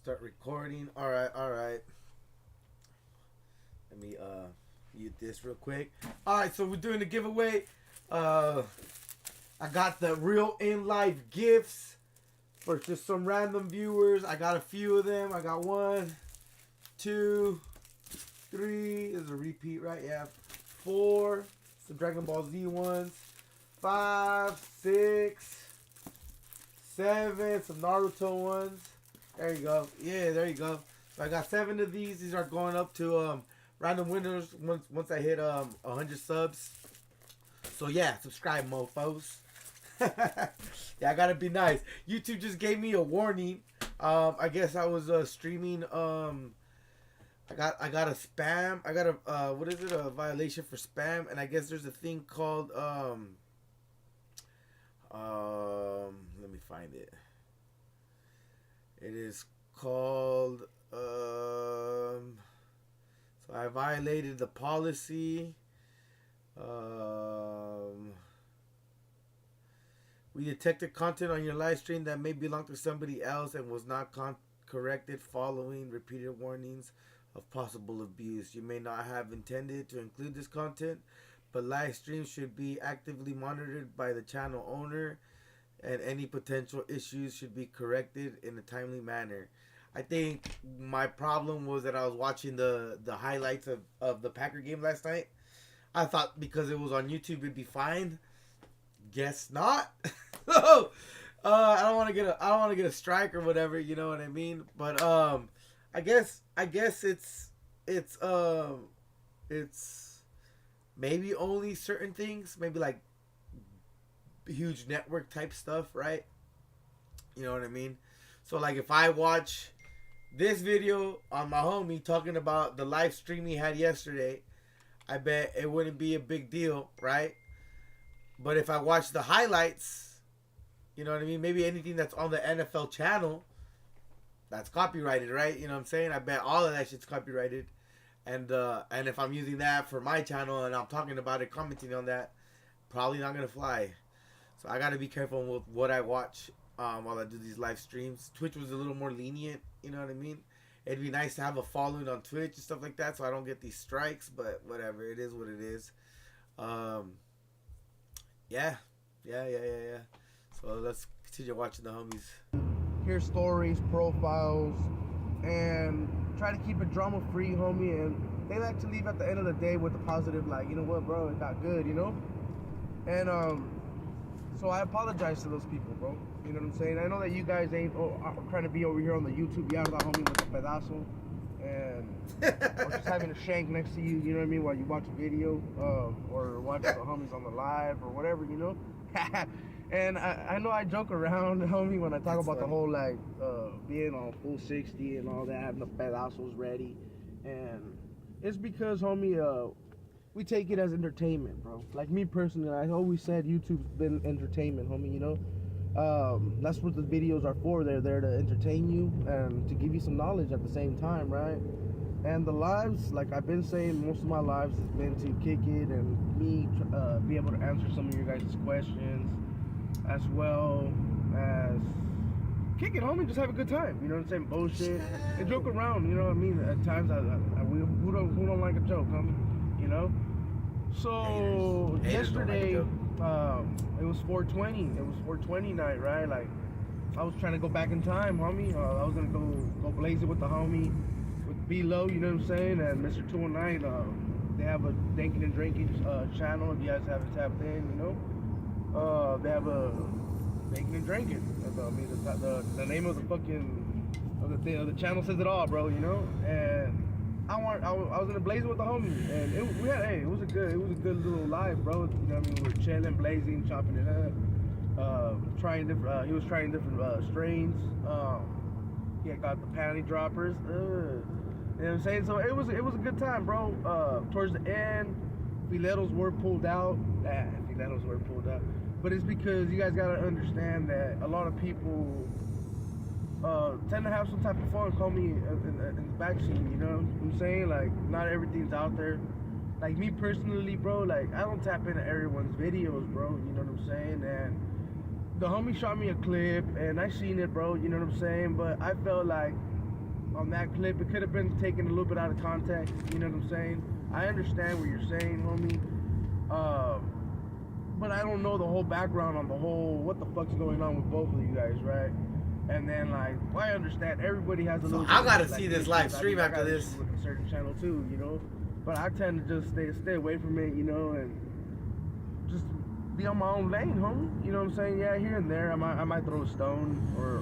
Start recording. All right, all right. Let me mute this real quick. All right, so we're doing a giveaway. I got the real in life gifts for just some random viewers. I got a few of them. I got 1, 2, 3. There's a repeat, right? Yeah. 4. Some Dragon Ball Z ones. 5, 6, 7. Some Naruto ones. There you go. Yeah, there you go. So I got 7 of these. These are going up to random winners once I hit 100 subs. So yeah, subscribe, mofos. Yeah, I gotta be nice. YouTube just gave me a warning. I guess I was streaming. I got a spam. I got a what is it? A violation for spam. And I guess there's a thing called let me find it. It is called so I violated the policy. We detected content on your live stream that may belong to somebody else and was not corrected following repeated warnings of possible abuse. You may not have intended to include this content, but live streams should be actively monitored by the channel owner, and any potential issues should be corrected in a timely manner. I think my problem was that I was watching the highlights of the Packer game last night. I thought because it was on YouTube it'd be fine. Guess not. I don't want to get a strike or whatever, you know what I mean? But I guess it's maybe only certain things, maybe like huge network type stuff, right? You know what I mean? So like if I watch this video on my homie talking about the live stream he had yesterday, I bet it wouldn't be a big deal, right? But if I watch the highlights, you know what I mean? Maybe anything that's on the NFL channel, that's copyrighted, right? You know what I'm saying? I bet all of that shit's copyrighted. And if I'm using that for my channel and I'm talking about it, commenting on that, probably not gonna fly. So I gotta be careful with what I watch while I do these live streams. Twitch was a little more lenient, you know what I mean? It'd be nice to have a following on Twitch and stuff like that, so I don't get these strikes. But whatever, it is what it is. Yeah. So let's continue watching the homies. Hear stories, profiles, and try to keep it drama free, homie. And they like to leave at the end of the day with a positive, like, you know what, bro, it got good, you know? And so I apologize to those people, bro. You know what I'm saying? I know that you guys ain't trying to be over here on the YouTube yarda, homie, with a pedazo. And or just having a shank next to you, you know what I mean, while you watch a video, or watch the homies on the live or whatever, you know. And I know I joke around, homie, when I talk about the whole like being on full 60 and all that, having the pedazos ready, and it's because, homie, we take it as entertainment, bro. Like me personally, I always said YouTube's been entertainment, homie, you know. That's what the videos are for. They're there to entertain you and to give you some knowledge at the same time, right? And the lives, like I've been saying, most of my lives has been to kick it and me be able to answer some of your guys' questions, as well as kick it, homie, just have a good time, you know what I'm saying? Bullshit and joke around, you know what I mean? At times, who don't like a joke, homie, you know? So yesterday, it was 420. It was 420 night, right? Like I was trying to go back in time, homie. I was gonna go blaze it with the homie, with B-Low, you know what I'm saying? And Mr. 209. They have a Dankin' and Drinking channel. If you guys haven't tapped in, you know, they have a Dankin' and Drinking. I mean, the name of the fucking of the channel says it all, bro. You know, and I was gonna blaze it with the homie, and it was a good little live, bro. You know what I mean? We were chilling, blazing, chopping it up, trying different. He was trying different strains. He had got the panty droppers. You know what I'm saying? So it was a good time, bro. Towards the end, filetos were pulled out. Filetos were pulled out. But it's because you guys gotta understand that a lot of people tend to have some type of fun, call me in the backseat, you know what I'm saying? Like, not everything's out there. Like, me personally, bro, like, I don't tap into everyone's videos, bro, you know what I'm saying? And the homie shot me a clip, and I seen it, bro, you know what I'm saying? But I felt like on that clip. It could have been taken a little bit out of context. You know what I'm saying? I understand what you're saying, homie. But I don't know the whole background on the whole what the fuck's going on with both of you guys, right? And then like, well, I understand everybody has a little. I gotta bit, see like, this live stream after gotta this. with a certain channel too, you know. But I tend to just stay away from it, you know, and just be on my own lane, homie. You know what I'm saying? Yeah, here and there, I might throw a stone or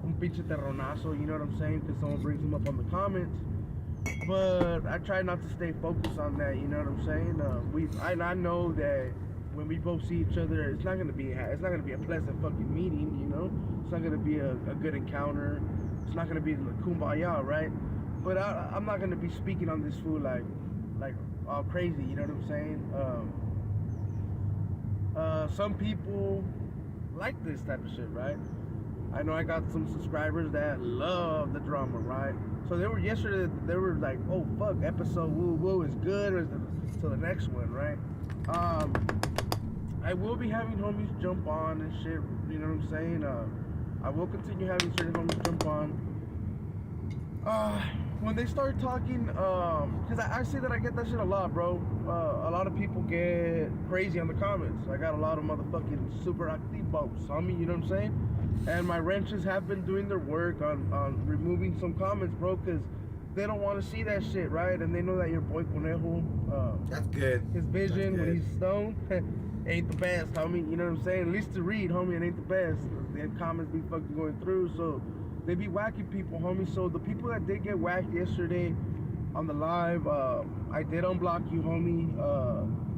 un pinche terronazo. You know what I'm saying? Because someone brings them up on the comments. But I try not to stay focused on that. You know what I'm saying? I know that when we both see each other, it's not gonna be a pleasant fucking meeting. You know, it's not gonna be a good encounter. It's not gonna be like kumbaya, right? But I'm not gonna be speaking on this fool like all crazy. You know what I'm saying? Some people like this type of shit, right? I know I got some subscribers that love the drama, right? So they were like, oh fuck, episode woo is good, or to the next one, right? I will be having homies jump on and shit, you know what I'm saying? I will continue having certain homies jump on. When they start talking, because I say that I get that shit a lot, bro. A lot of people get crazy on the comments. I got a lot of motherfucking super activos, homie, you know what I'm saying? And my wrenches have been doing their work on removing some comments, bro, because they don't want to see that shit, right? And they know that your boy Conejo, that's good. His vision when he's stoned ain't the best, homie. You know what I'm saying? At least to read, homie, it ain't the best. The comments be fucking going through, so they be whacking people, homie. So the people that did get whacked yesterday on the live, I did unblock you, homie.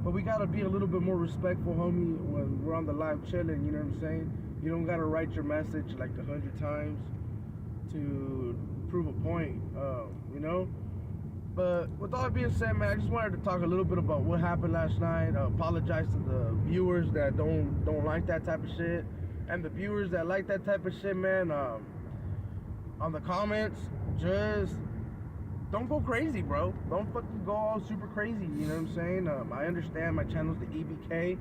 But we gotta be a little bit more respectful, homie, when we're on the live chilling. You know what I'm saying? You don't gotta write your message like 100 times to prove a point, you know? But with all that being said, man, I just wanted to talk a little bit about what happened last night. Apologize to the viewers that don't like that type of shit, and the viewers that like that type of shit, man. On the comments, just don't go crazy, bro. Don't fucking go all super crazy. You know what I'm saying? I understand my channel's the EBK.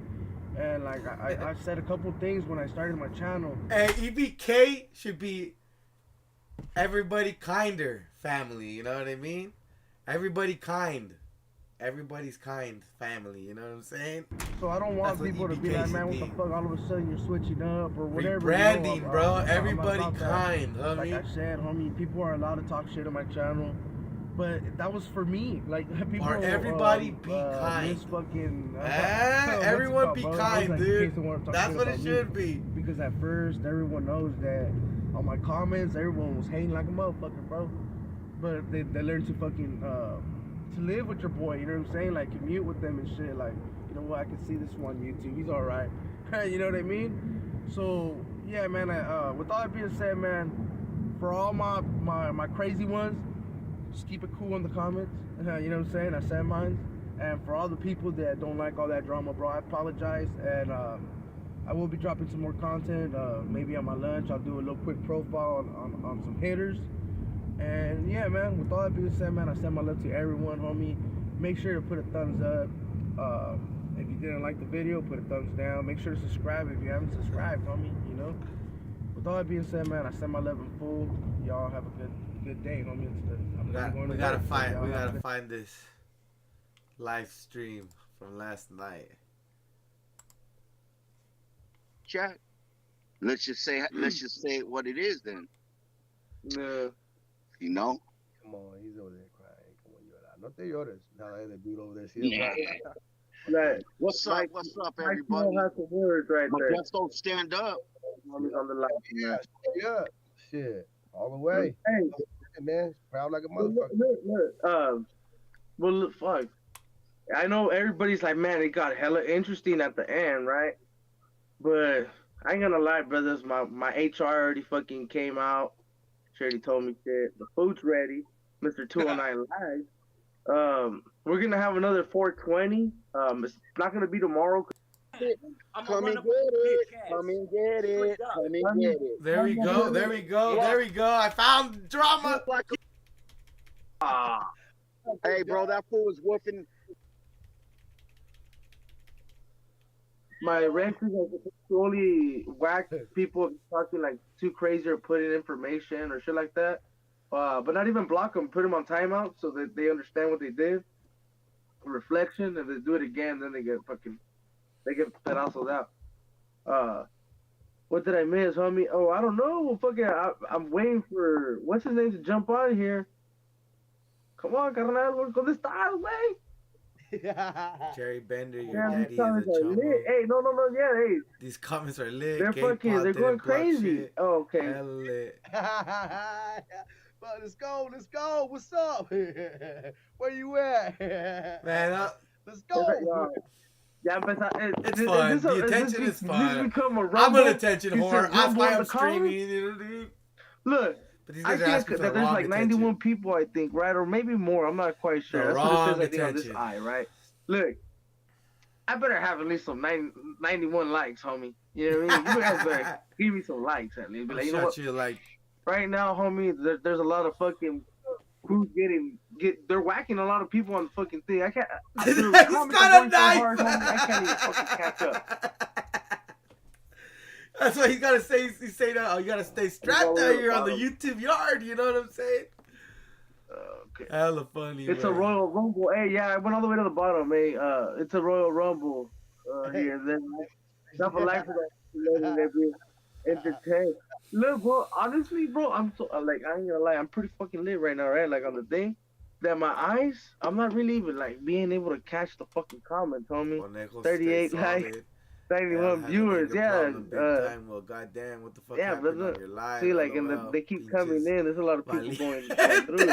And like I said a couple things when I started my channel. Hey, EBK should be everybody kinder family, you know what I mean? Everybody kind. Everybody's kind family, you know what I'm saying? So I don't want people to be like, man, what the fuck, all of a sudden you're switching up or whatever. Branding, you know, bro. Everybody kind, homie. Like I said, homie, people are allowed to talk shit on my channel. But that was for me. Like, people or everybody be kind. Fucking, everyone be kind, like, dude. That's what it should be. Because at first, everyone knows that on my comments, everyone was hating like a motherfucker, bro. But they learned to fucking, to live with your boy, you know what I'm saying? Like, commute with them and shit. Like, you know what, I can see this one on YouTube. He's alright. You know what I mean? So, yeah, man, with all that being said, man, for all my crazy ones, just keep it cool in the comments. You know what I'm saying? I said mine. And for all the people that don't like all that drama, bro, I apologize. And I will be dropping some more content. Maybe on my lunch, I'll do a little quick profile on some hitters. And yeah, man, with all that being said, man, I send my love to everyone, homie. Make sure to put a thumbs up. If you didn't like the video, put a thumbs down. Make sure to subscribe if you haven't subscribed, homie, you know? With all that being said, man, I send my love in full. Y'all have a good day, homie. We gotta find this live stream from last night. Chat. Let's just say what it is then. No. You know? Come on, he's over there crying. Come on, llorar. No te llores. Now that dude over there. Yeah. What's up, everybody? Has some words right My there. guests don't stand up. On the live. Yeah. Shit. All the way. Hey, man. Proud like a motherfucker. Look. Well, look, fuck. I know everybody's like, man, it got hella interesting at the end, right? But I ain't gonna lie, brothers. My HR already fucking came out. She already told me shit. The food's ready. Mr. 209 Live. We're gonna have another 420. It's not gonna be tomorrow. Come and get it. Come and get it. Come and get it. There we go. There we go. There we go. I found drama. Hey, bro, that fool was whooping. My ranchers only whack people talking like too crazy or putting information or shit like that. but not even block them. Put them on timeout so that they understand what they did. Reflection, if they do it again, then they get pedazos out. What did I miss, homie? Oh, I don't know. Fucking, I'm waiting for what's his name to jump on here. Come on, carnal, ¿dónde estás, güey? Jerry Bender, your Yeah, daddy these is a comments are chomo. lit. Hey, no, yeah, hey. These comments are lit. They're fucking, they're going crazy. Oh, okay. Hell lit. But let's go. What's up? Where you at? Man, Let's go. Yeah, but it's fun. The attention is fun. I'm an attention whore. That's why I'm streaming. You know what I mean? Look. But these I guys are think asking for that the there's wrong like 91 attention. people, I think, right? Or maybe more. I'm not quite sure. The That's what it says, wrong I think, on this attention. eye, right? Look, I better have at least some 91 likes, homie. You know what I mean? You guys better give me some likes at least. Be like, you know what? Like, right now, homie, there's a lot of fucking who's they're whacking a lot of people on the fucking thing. I can't. He's got a knife. So hard, homie, I can't even fucking catch up. That's why he's gotta say. He's saying, "Oh, you gotta stay strapped out here on the YouTube yard." You know what I'm saying? Okay. Hella funny. It's man. a Royal Rumble. Hey, yeah, I went all the way to the bottom. Hey, it's a Royal Rumble here. Then stuff like that. Entertain. Look, bro. Honestly, bro, I'm so like I ain't gonna lie. I'm pretty fucking lit right now, right? Like on the thing. That my eyes, I'm not really even like being able to catch the fucking comments, homie. 38 likes. 91 viewers, yeah. Well, goddamn, what the fuck happened on your live? See, like, and they keep coming in. There's a lot of people going through.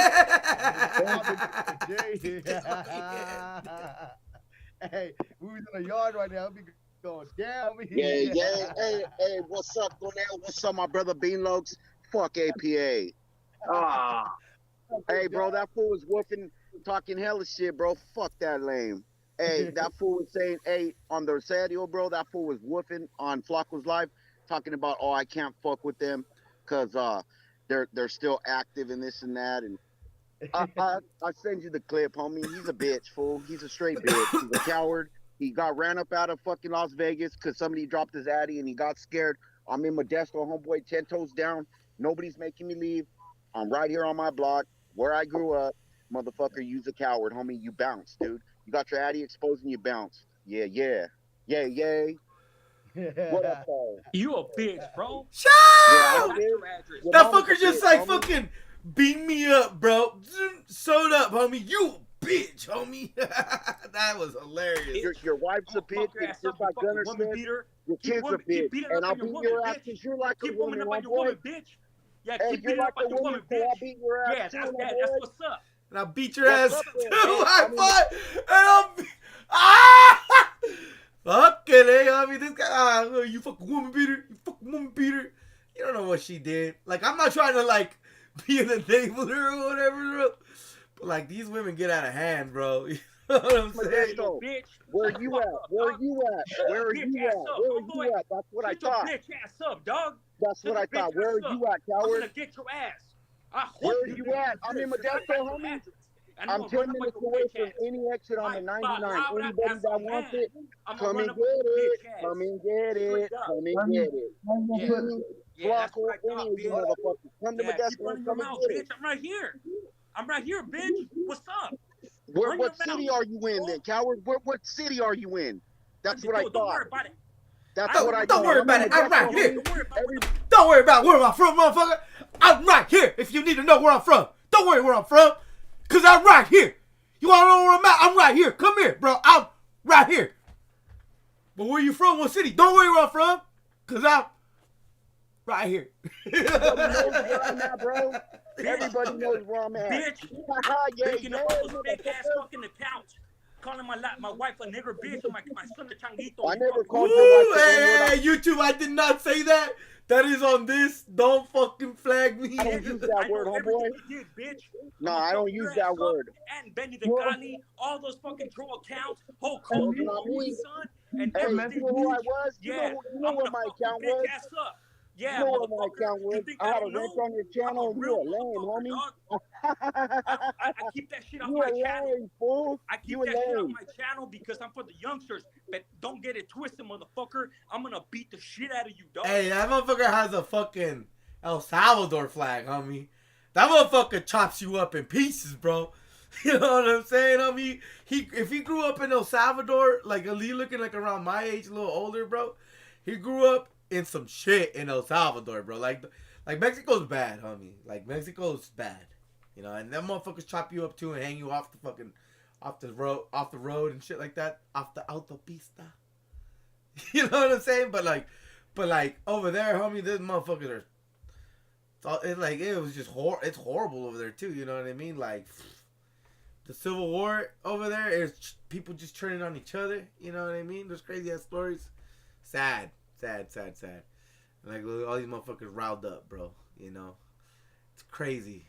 Hey, we was in the yard right now. I'll be going down. Yeah. Hey, what's up, Cornell? What's up, my brother Beanlogs? Fuck APA. Ah. Hey, bro, that fool was woofing, talking hella shit, bro. Fuck that lame. Hey, that fool was saying, hey, on the radio, bro, that fool was woofing on Flacco's live, talking about, oh, I can't fuck with them because they're still active and this and that. And I send you the clip, homie. He's a bitch, fool. He's a straight bitch. He's a coward. He got ran up out of fucking Las Vegas because somebody dropped his addy and he got scared. I'm in Modesto, homeboy, 10 toes down. Nobody's making me leave. I'm right here on my block where I grew up. Motherfucker, you's a coward, homie. You bounce, dude. You got your addy exposed and you bounce. Yeah. What up, Paul? You a bitch, bro. Shut up! That fucker just like fucking beat me up, bro. Sewed up, homie. You a bitch, homie. That was hilarious. Your wife's a bitch. It's just like Gunner said. Your kid's a bitch. And I'll beat your ass because you're like a woman, my boy. Yeah, hey, keep beating up like a woman, bitch. I'll beat your ass yeah, too, that's what's up. And I'll beat your ass up, too. man? I fought. And I'll fuck it, homie. This guy, you fucking woman beater. You fucking woman beater. You don't know what she did. Like, I'm not trying to, like, be an enabler or whatever, bro. But, like, these women get out of hand, bro. You know what I'm saying? Bitch. Where you at? Where are you at? Where are you at? Where are you at? That's what I thought. Bitch ass up, dog. That's what I thought. Where are you at, I'm coward? gonna get your ass. Where are you at? I'm in Modesto, homie. I'm 10 minutes away from any exit on the 99. Anybody that wants it, come and get it. Come and get it. Come and get it. Flacco, any of you motherfuckers. Come to Modesto and come and get it. I'm right here, bitch. What's up? What city are you in then, coward? What city are you in? That's what I thought. Don't worry about it. That's what I thought. Don't worry about it. I'm right here. Don't worry about where I'm from, motherfucker. I'm right here. If you need to know where I'm from, don't worry where I'm from, cause I'm right here. You wanna know where I'm at? I'm right here. Come here, bro. I'm right here. But where you from? What city? Don't worry where I'm from, cause I'm right here. Everybody knows where I'm at, bro. Everybody knows where I'm at. Bitch. Picking up all those big ass fucking accounts. Calling my wife a nigger bitch and my son a changuito. I never called your wife Hey, YouTube, I did not say that. That is on this. Don't fucking flag me. I don't use that word, homeboy. Did, bitch. No, I don't use that word. And Benny the Ghani, all those fucking troll accounts, whole Kobe, son, and hey, everything. You know who I was? Yeah, you know what my account was? Yeah, you know what my account was? I had a wrench on your channel. You a lame, homie. I keep that shit off my channel. Fool. I keep that shit off my channel because I'm for the youngsters. But don't get it twisted, motherfucker. I'm gonna beat the shit out of you, dog. Hey, that motherfucker has a fucking El Salvador flag, homie. That motherfucker chops you up in pieces, bro. You know what I'm saying? I mean, if he grew up in El Salvador, like Ali looking like around my age, a little older, bro. He grew up in some shit in El Salvador, bro. Like Mexico's bad, homie. Like Mexico's bad, you know. And them motherfuckers chop you up too and hang you off the road and shit like that, off the autopista. You know what I'm saying? But like over there, homie, these motherfuckers are. It's like it was just it's horrible over there too. You know what I mean? Like the Civil War over there is people just turning on each other. You know what I mean? There's crazy ass stories. Sad. Like all these motherfuckers riled up, bro. You know, it's crazy.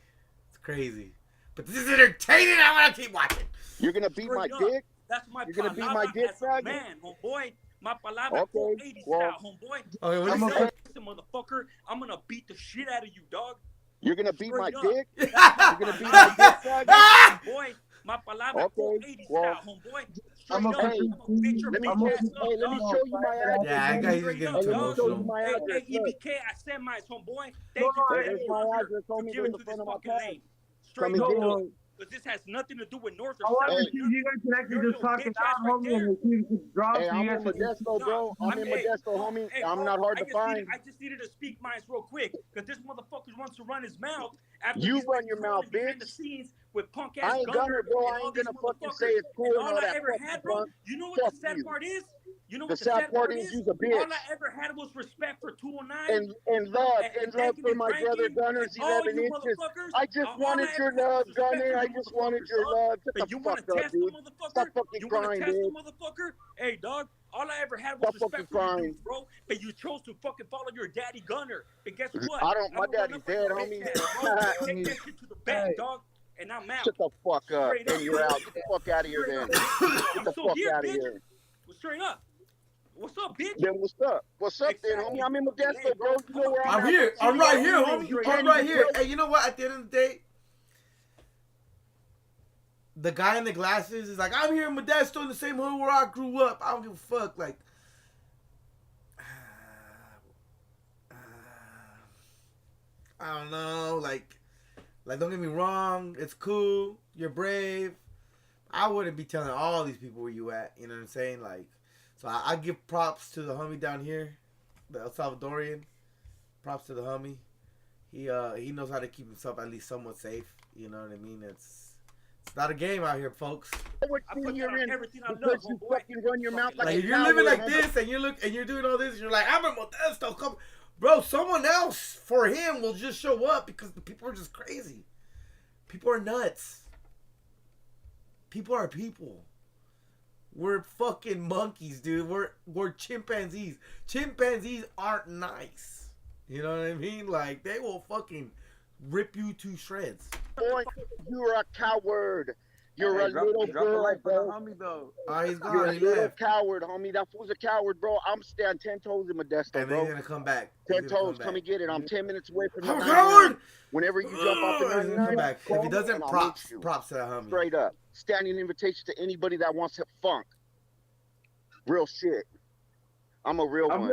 But this is entertaining. I'm gonna keep watching. You're gonna beat my dick. That's my. You're gonna beat my dick, faggot. Man, homeboy. My palabra, okay, 80 well, style, homeboy. Okay, what do you say? Listen, motherfucker, I'm gonna beat the shit out of you, dog. You're gonna beat my dick. You're gonna beat my dick, faggot. Boy, my palabra, okay, 80 well, style, homeboy. I'm a hey, let me show you my address. Yeah, I got you getting too emotional. Hey, EBK, I sent mine, homeboy. Thank you for there's my address, for homie. giving There's to the this front of my fucking car. lane. Come Straight and up, get dog. it. Because this has nothing to do with North I or want South. to see you guys can actually just talk it out, homie, and see if it drops. Hey, so I'm you in guys can- Modesto, bro. I'm in Modesto, homie. I'm not hard to find. I just needed to speak mine real quick because this motherfucker wants to run his mouth. After You he's run been your mouth, behind the bitch. scenes with punk ass I ain't gonna, bro. I ain't gonna fucking say it's cool and and all all I that ever fucking had, bro. fun. You know what Fuck the sad you. part is? You know The what the sad part is you's a bitch. All I ever had was respect for 209 And love for my brother Gunner's 11 inches. I just wanted your love, Gunner. I just wanted your love. Shut But the you fuck want to up, test the dude. motherfucker? Stop fucking You want to crying, test the dude. motherfucker? Hey, dog. All I ever had was Stop fucking respect for you, crying. dudes, bro. But you chose to fucking follow your daddy Gunner. But guess what? I don't. My I'm gonna daddy's run up on dead, your homie. bitch ass, bro. Take that shit to the bank, dog. And I'm out. Shut the fuck up. Straight up. And you're out. Get the fuck out of here, then. Get I'm the still fuck here, out of bitch. here. Well, straight up. What's up, bitch? Then what's up? What's up, then, Exactly. homie? I'm in Modesto, bro. You know where I'm at. here. I'm right here, homie. I'm right here. Hey, you know what? At the end of the day, the guy in the glasses is like, I'm here in Modesto in the same hood where I grew up. I don't give a fuck. Like, I don't know. Like, don't get me wrong. It's cool. You're brave. I wouldn't be telling all these people where you at. You know what I'm saying? Like, so I give props to the homie down here, the El Salvadorian. Props to the homie. He knows how to keep himself at least somewhat safe. You know what I mean? It's not a game out here, folks. What I city put you're that on in everything I love, because you homeboy. fucking run your mouth like Like a if you're living like coward, this and you're doing all this, and you're like, I'm in Modesto. Come, bro. Someone else for him will just show up because the people are just crazy. People are nuts. People are people. We're fucking monkeys, dude. We're chimpanzees. Chimpanzees aren't nice. You know what I mean? Like they will fucking rip you to shreds. Boy, you're a coward. You're a little girl, bro. homie, though. He's gone. You're a He little left. coward, homie. That fool's a coward, bro. I'm staying 10 toes in Modesto, And then bro. he's gonna come back. 10 toes, come and get it. I'm 10 minutes away from the I'm a 99. coward. Whenever you jump off the He's gonna 99, come back. call If he me doesn't, and I'll props meet you. to that homie. Straight up. Standing invitation to anybody that wants to funk. Real shit. I'm a real one.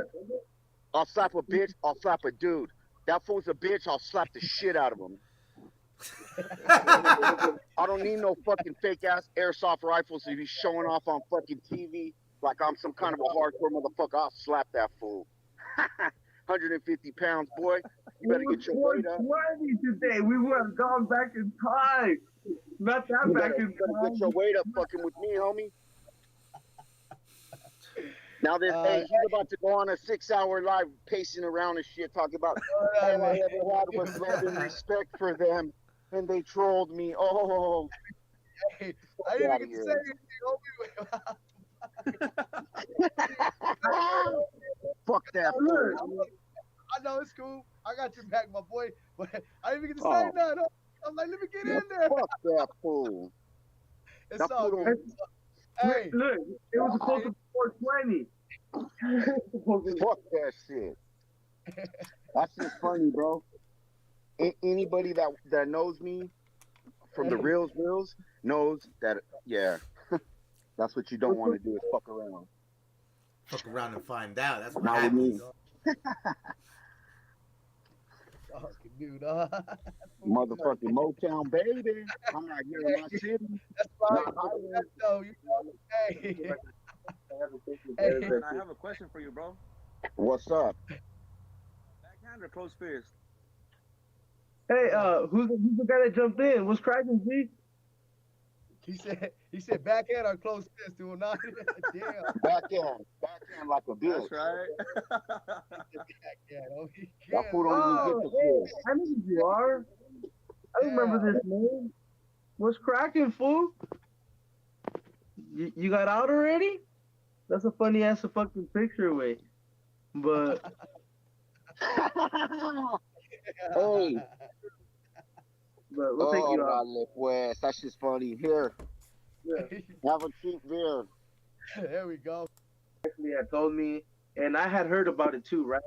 I'll slap a bitch, I'll slap a dude. That fool's a bitch, I'll slap the shit out of him. I don't need no fucking fake ass airsoft rifles if he's showing off on fucking TV like I'm some kind of a hardcore motherfucker. I'll slap that fool. 150 pounds, boy. You better get your weight up. 20 today. We would have gone back in time. Not that You back better, in you better time. get your weight up fucking with me, homie. Now this, hey, he's about to go on a 6-hour live pacing around and shit, talking about all I ever had was love and respect for them, and they trolled me. Oh, Hey, I didn't even get to say anything, homie. Fuck that fool. I know it's cool. I got your back, my boy. But I didn't even get to Oh. say nothing. I'm like, let me get in there. Fuck that fool. It's That all fool good. Hey, Look, it was supposed to be 420. Fuck that shit. That's just funny, bro. Anybody that knows me from the reals knows that, yeah, that's what you don't want to do is fuck around. Fuck around and find out. That's what Not with me. happens. Fucking dude, Motherfucking Motown baby. I'm not here in my city. That's fine. Not highway. So you know, hey, hey, Man, I have a question for you, bro. What's up? Backhand or close fist? Hey, who's the guy that jumped in? What's cracking, G? he said backhand or close fist, dude. Not damn. Backhand like a bitch. That's right. Backhand. Oh, he That can't. fool don't even Oh, get the hey, fist. I know who you are. I remember this name. What's cracking, fool? You got out already? That's a funny ass fucking picture way. But Hey, we'll take you out. dale, pues. That's just funny. Here, have a cheap beer. There we go. Actually had told me, and I had heard about it too, right?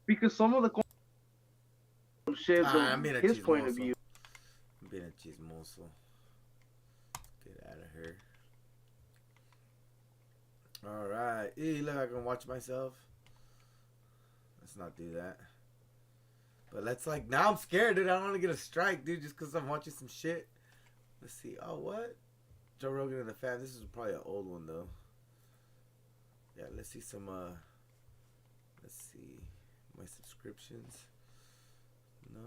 Because some of the shit I'm from being a his point of chismoso. view. I'm being a chismoso. Get out of here. Alright. Hey, look, I can watch myself. Let's not do that. But let's like, now I'm scared, dude. I don't want to get a strike, dude, just because I'm watching some shit. Let's see. Oh, what? Joe Rogan and the Fam. This is probably an old one, though. Yeah, let's see some, let's see. My subscriptions. No.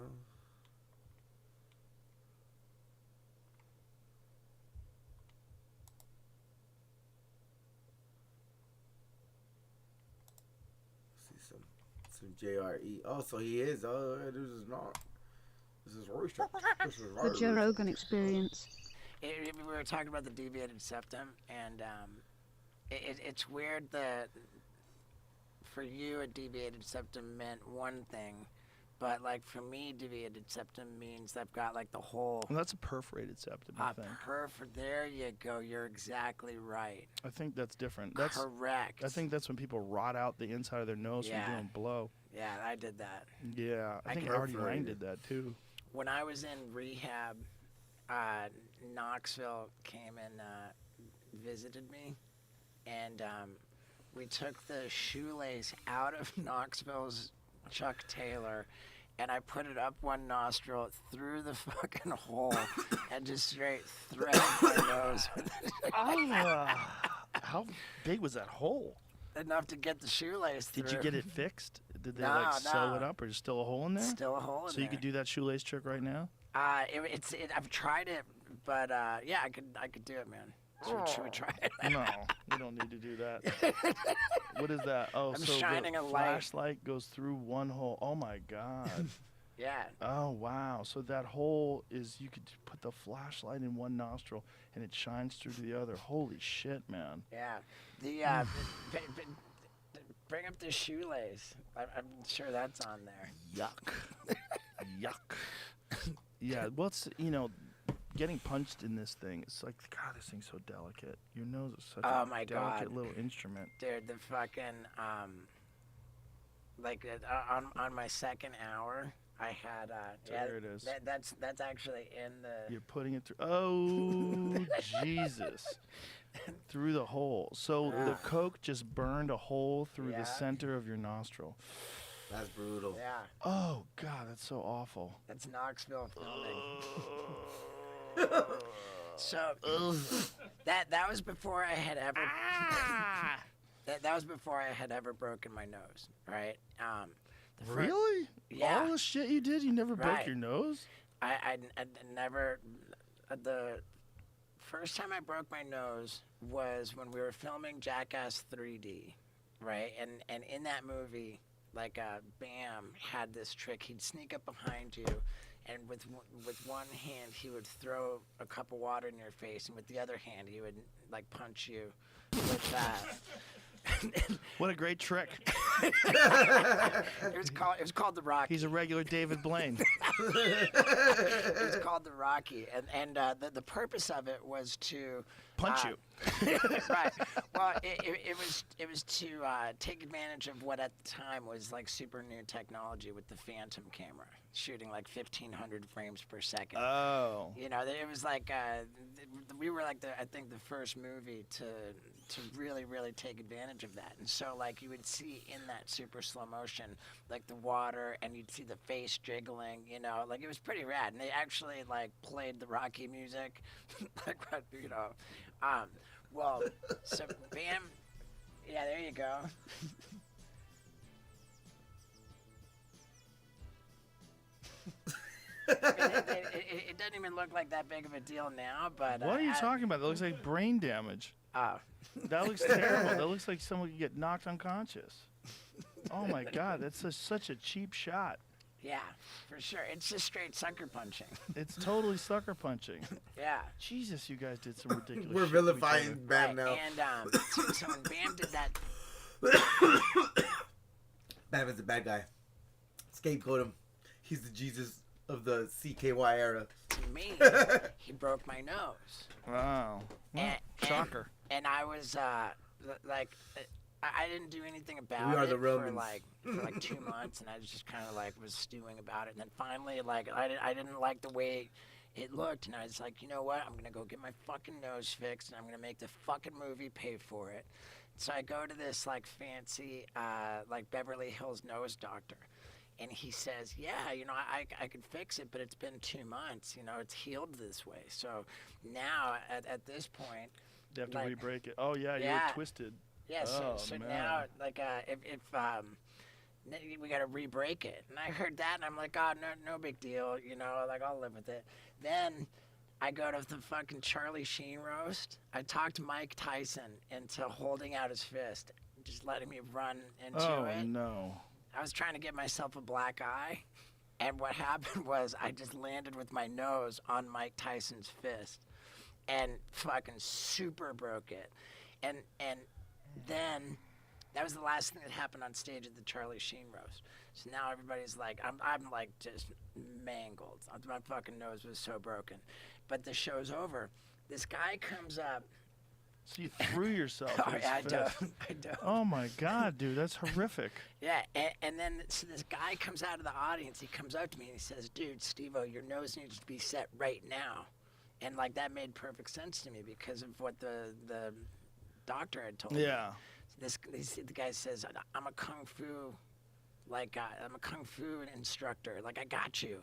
Some JRE. Oh, so he is. Oh, this is not. This is research. This is The Joe Rogan Experience. We were talking about the deviated septum, and it's weird that for you a deviated septum meant one thing, but like for me, deviated septum means I've got like the whole. Well, that's a perforated septum, I think. There you go. You're exactly right. I think that's different. That's correct. I think that's when people rot out the inside of their nose from doing blow. Yeah, I did that. Yeah, I think Artie Lang did that too. When I was in rehab, Knoxville came and visited me, and we took the shoelace out of Knoxville's Chuck Taylor, and I put it up one nostril through the fucking hole and just straight threaded my nose with it. How big was that hole? Enough to get the shoelace through. Did you get it fixed? Did they No, sew it up, or is still a hole in there? Still a hole in there. So you could do that shoelace trick right now? I've tried it, but yeah, I could do it, man. Should we try it? No, we don't need to do that. What is that? Oh, I'm so shining the a light. flashlight goes through one hole. Oh my god. Yeah. Oh wow. So that hole is, you could put the flashlight in one nostril and it shines through the other. Holy shit, man. Yeah. Bring up the shoelace. I'm sure that's on there. Yuck. Yuck. Yeah, well, it's, getting punched in this thing, it's like, God, this thing's so delicate. Your nose is such a delicate little instrument. Dude, the fucking, on my second hour, I had, there it is. That's actually in the... You're putting it through, oh, Jesus. Through the hole. So the Coke just burned a hole through the center of your nostril. That's brutal. Yeah. Oh, God, that's so awful. That's Knoxville filming. So that was before I had ever that was before I had ever broken my nose, right? Really? Yeah. All the shit you did, you never broke your nose? I never. The first time I broke my nose was when we were filming Jackass 3D, right? And in that movie, like Bam had this trick. He'd sneak up behind you, and with one hand he would throw a cup of water in your face, and with the other hand he would like punch you with that. What a great trick. It was called the Rocky. He's a regular David Blaine. It was called the Rocky, and the purpose of it was to punch you. Right. Well, it was to take advantage of what at the time was like super new technology with the Phantom camera, shooting like 1,500 frames per second. Oh. You know, it was like we were like I think the first movie to really take advantage of that. And so like you would see in that super slow motion like the water, and you'd see the face jiggling, you know, like it was pretty rad. And they actually like played the Rocky music, like what, you know, well, so Bam, yeah, there you go. It doesn't even look like that big of a deal now, but what are you talking about? That looks like brain damage. Oh, that looks terrible. That looks like someone could get knocked unconscious. Oh my God, that's such a cheap shot. Yeah, for sure. It's just straight sucker punching. It's totally sucker punching. Yeah. Jesus, you guys did some ridiculous. We're shit vilifying Bam now. And so when Bam did that, Bam is a bad guy. Scapegoat him. He's the Jesus of the CKY era. To me, he broke my nose. Wow. Well, shocker. And I was like, I didn't do anything about We are it the Romans. for like 2 months, and I just kind of like was stewing about it. And then finally, like I didn't like the way it looked, and I was like, you know what? I'm gonna go get my fucking nose fixed, and I'm gonna make the fucking movie pay for it. So I go to this like fancy like Beverly Hills nose doctor. And he says, yeah, you know, I could fix it, but it's been 2 months. You know, it's healed this way. So now, at this point... You have to re-break it. Oh, yeah, you were twisted. Yeah, so now, like, if we got to re-break it. And I heard that, and I'm like, oh, no big deal. You know, like, I'll live with it. Then I go to the fucking Charlie Sheen roast. I talked Mike Tyson into holding out his fist, just letting me run into it. Oh, no. I was trying to get myself a black eye, and what happened was I just landed with my nose on Mike Tyson's fist and fucking super broke it. And then that was the last thing that happened on stage at the Charlie Sheen roast. So now everybody's like, I'm like just mangled. My fucking nose was so broken. But the show's over. This guy comes up. So you threw yourself. I don't. Oh my God, dude, that's horrific. Yeah, and then so this guy comes out of the audience. He comes up to me and he says, "Dude, Steve-O, your nose needs to be set right now," and like that made perfect sense to me because of what the doctor had told me. Yeah. The guy says, "I'm a kung fu, I'm a kung fu instructor. Like I got you."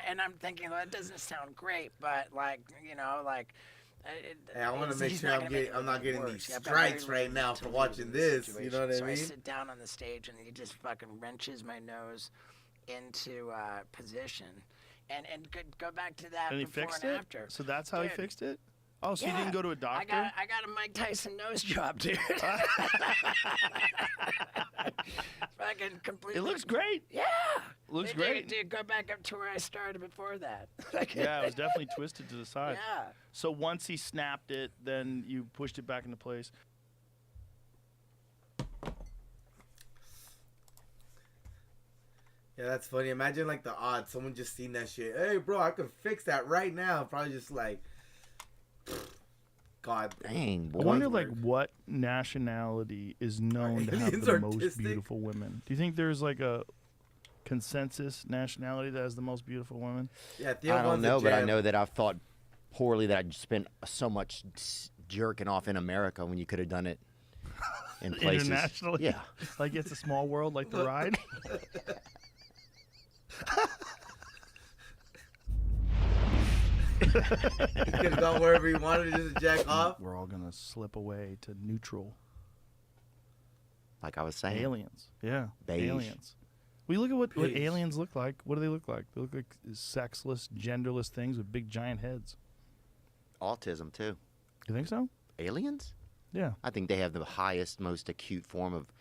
and I'm thinking, well, that doesn't sound great, but like, you know, like. Hey, I want to make sure I'm not getting these strikes right now for watching this. You know what I mean? So I sit down on the stage, and he just fucking wrenches my nose into position, and go back to that. And he before fixed and it. After. So that's how he fixed it. Oh, so yeah, you didn't go to a doctor? I got a Mike Tyson nose job, dude. Fucking completely. It looks great. Yeah. Looks great. Dude, go back up to where I started before that. Yeah, it was definitely twisted to the side. Yeah. So once he snapped it, then you pushed it back into place. Yeah, that's funny. Imagine like the odds. Someone just seen that shit. Hey, bro, I can fix that right now. Probably just like, God dang. Boy. I wonder like what nationality is known to have the most beautiful women. Do you think there's like a consensus nationality that has the most beautiful women? Yeah, I don't know, but I know that I've thought poorly that I spent so much jerking off in America when you could have done it in places. Internationally? Yeah. Like it's a small world, like the ride? He could have gone wherever he wanted just to jack off. We're all going to slip away to neutral. Like I was saying. Aliens. Yeah. Beige. Aliens. We look at what aliens look like. What do they look like? They look like sexless, genderless things with big, giant heads. Autism, too. You think so? Aliens? Yeah. I think they have the highest, most acute form of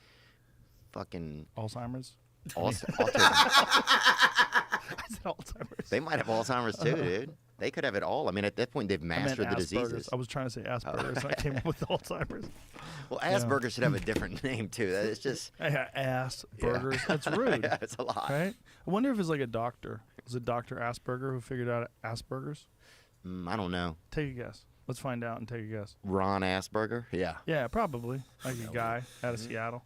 fucking... Alzheimer's? Autism. I said Alzheimer's. They might have Alzheimer's, too, dude. They could have it all. I mean, at that point, they've mastered the diseases. I was trying to say Asperger's, and I came up with Alzheimer's. Well, Asperger's should have a different name, too. It's just... Asperger's. Yeah. That's rude. Yeah, it's a lot. Right? I wonder if it's like a doctor. Was it Dr. Asperger who figured out Asperger's? I don't know. Take a guess. Let's find out and take a guess. Ron Asperger? Yeah. Yeah, probably. Like a guy out of Seattle.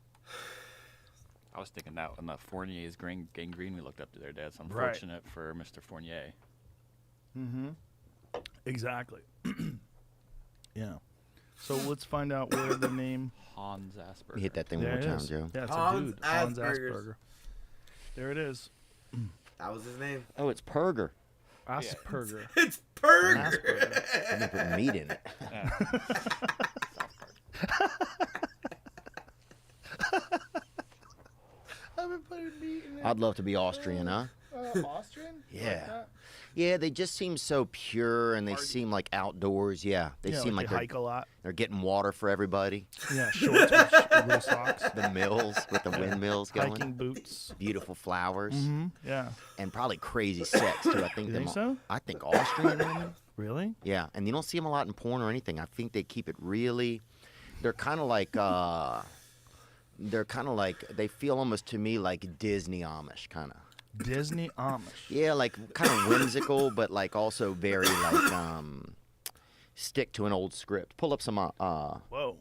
was thinking that when the Fournier's gangrene we looked up there, Dad. It's Right. unfortunate for Mr. Fournier. Mm-hmm. Exactly. Yeah. So let's find out where the name Hans Asperger. You hit that thing There one it more time, is. Joe. Yeah, it's a Hans dude. Hans Asperger's. Asperger. There it is. That was his name. Oh, it's Perger. Asperger. It's Perger. Asperger. I've been putting meat in it. I've been putting meat in it. I'd love to be Austrian, huh? Austrian? Yeah. Yeah, they just seem so pure, and they seem like outdoors. Yeah, they seem like they hike a lot. they're getting water for everybody. Yeah, shorts with little socks. The mills with the windmills going. Hiking boots. Beautiful flowers. Mm-hmm. Yeah. And probably crazy sex too. I think You them. think so? I think Austrian women. Really? Yeah, and you don't see them a lot in porn or anything. I think they keep it really. They're kind of like. They feel almost to me like Disney Amish kind of. Disney Amish. Yeah, like kind of whimsical, but like also very like stick to an old script. Pull up some. Whoa.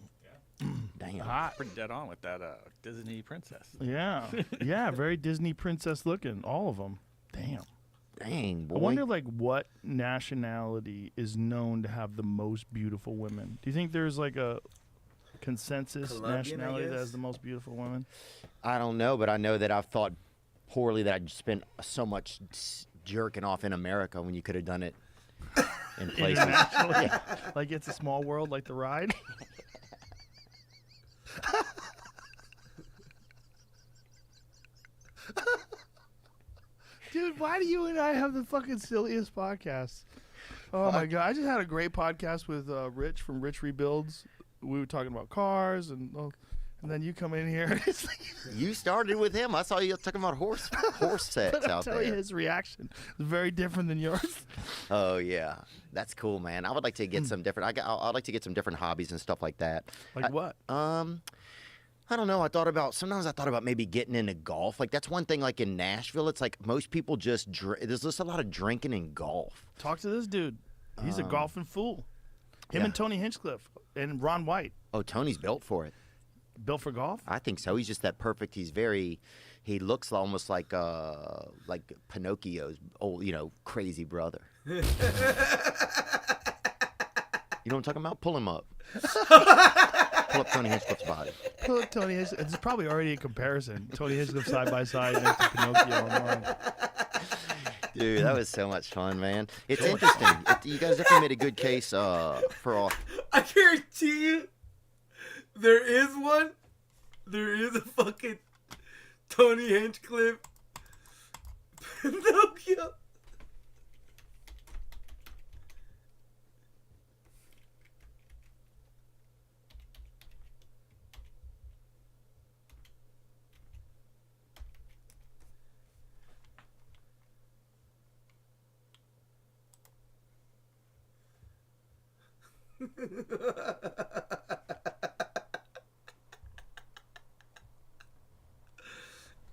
Damn. Hot. Pretty dead on with that Disney princess. Yeah. Yeah, very Disney princess looking. All of them. Damn. Dang, boy. I wonder, like, what nationality is known to have the most beautiful women? Do you think there's, like, a consensus Colombian, nationality I that guess? has the most beautiful women? I don't know, but I know that I've thought poorly that I spent so much jerking off in America when you could have done it in places. Internationally? Yeah. Like, it's a small world, like the ride? Dude, why do you and I have the fucking silliest podcasts? Oh my god! I just had a great podcast with Rich from Rich Rebuilds. We were talking about cars, and then you come in here. And it's like, You started with him. I saw you talking about horse sex but I'll out tell you, there. his reaction is very different than yours. Oh yeah, that's cool, man. I would like to get some different. I'd like to get some different hobbies and stuff like that. Like what? I don't know. Sometimes I thought about maybe getting into golf. Like that's one thing. Like in Nashville, it's like most people just there's just a lot of drinking and golf. Talk to this dude. He's a golfing fool. Him yeah. and Tony Hinchcliffe and Ron White. Oh, Tony's built for it. Built for golf? I think so. He's just that perfect. He looks almost like Pinocchio's old, crazy brother. You know what I'm talking about? Pull him up. Pull up Tony Hinchcliffe's body. Pull up Tony Hinchcliffe. It's probably already a comparison. Tony Hinchcliffe side by side next to Pinocchio online. Dude, that was so much fun, man. It's interesting. You guys definitely made a good case for all. I guarantee you, there is one. There is a fucking Tony Hinchcliffe Pinocchio.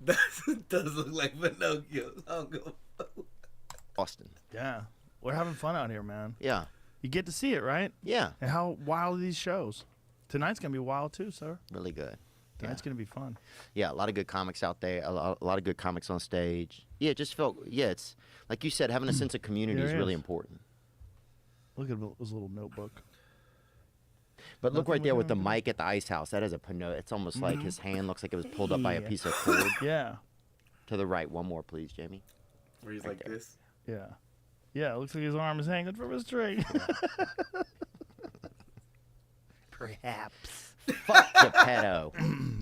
That does look like Pinocchio. I'll go. Austin. Yeah. We're having fun out here, man. Yeah. You get to see it, right? Yeah. And how wild are these shows? Tonight's going to be wild too, sir. Really good. Tonight's going to be fun. Yeah, a lot of good comics out there. A lot of good comics on stage. Yeah, it just felt. Yeah, it's like you said, having a sense of community is There really is. important. Look at his little notebook. But look Nothing right there with the we can mic at the ice house. That is a Pinocchio. It's almost like his hand looks like it was pulled up by a Yeah. piece of cord. Yeah. To the right. One more, please, Jamie. Where he's Right like there. this. Yeah. Yeah, it looks like his arm is hanging from a string. Perhaps. Fuck Geppetto.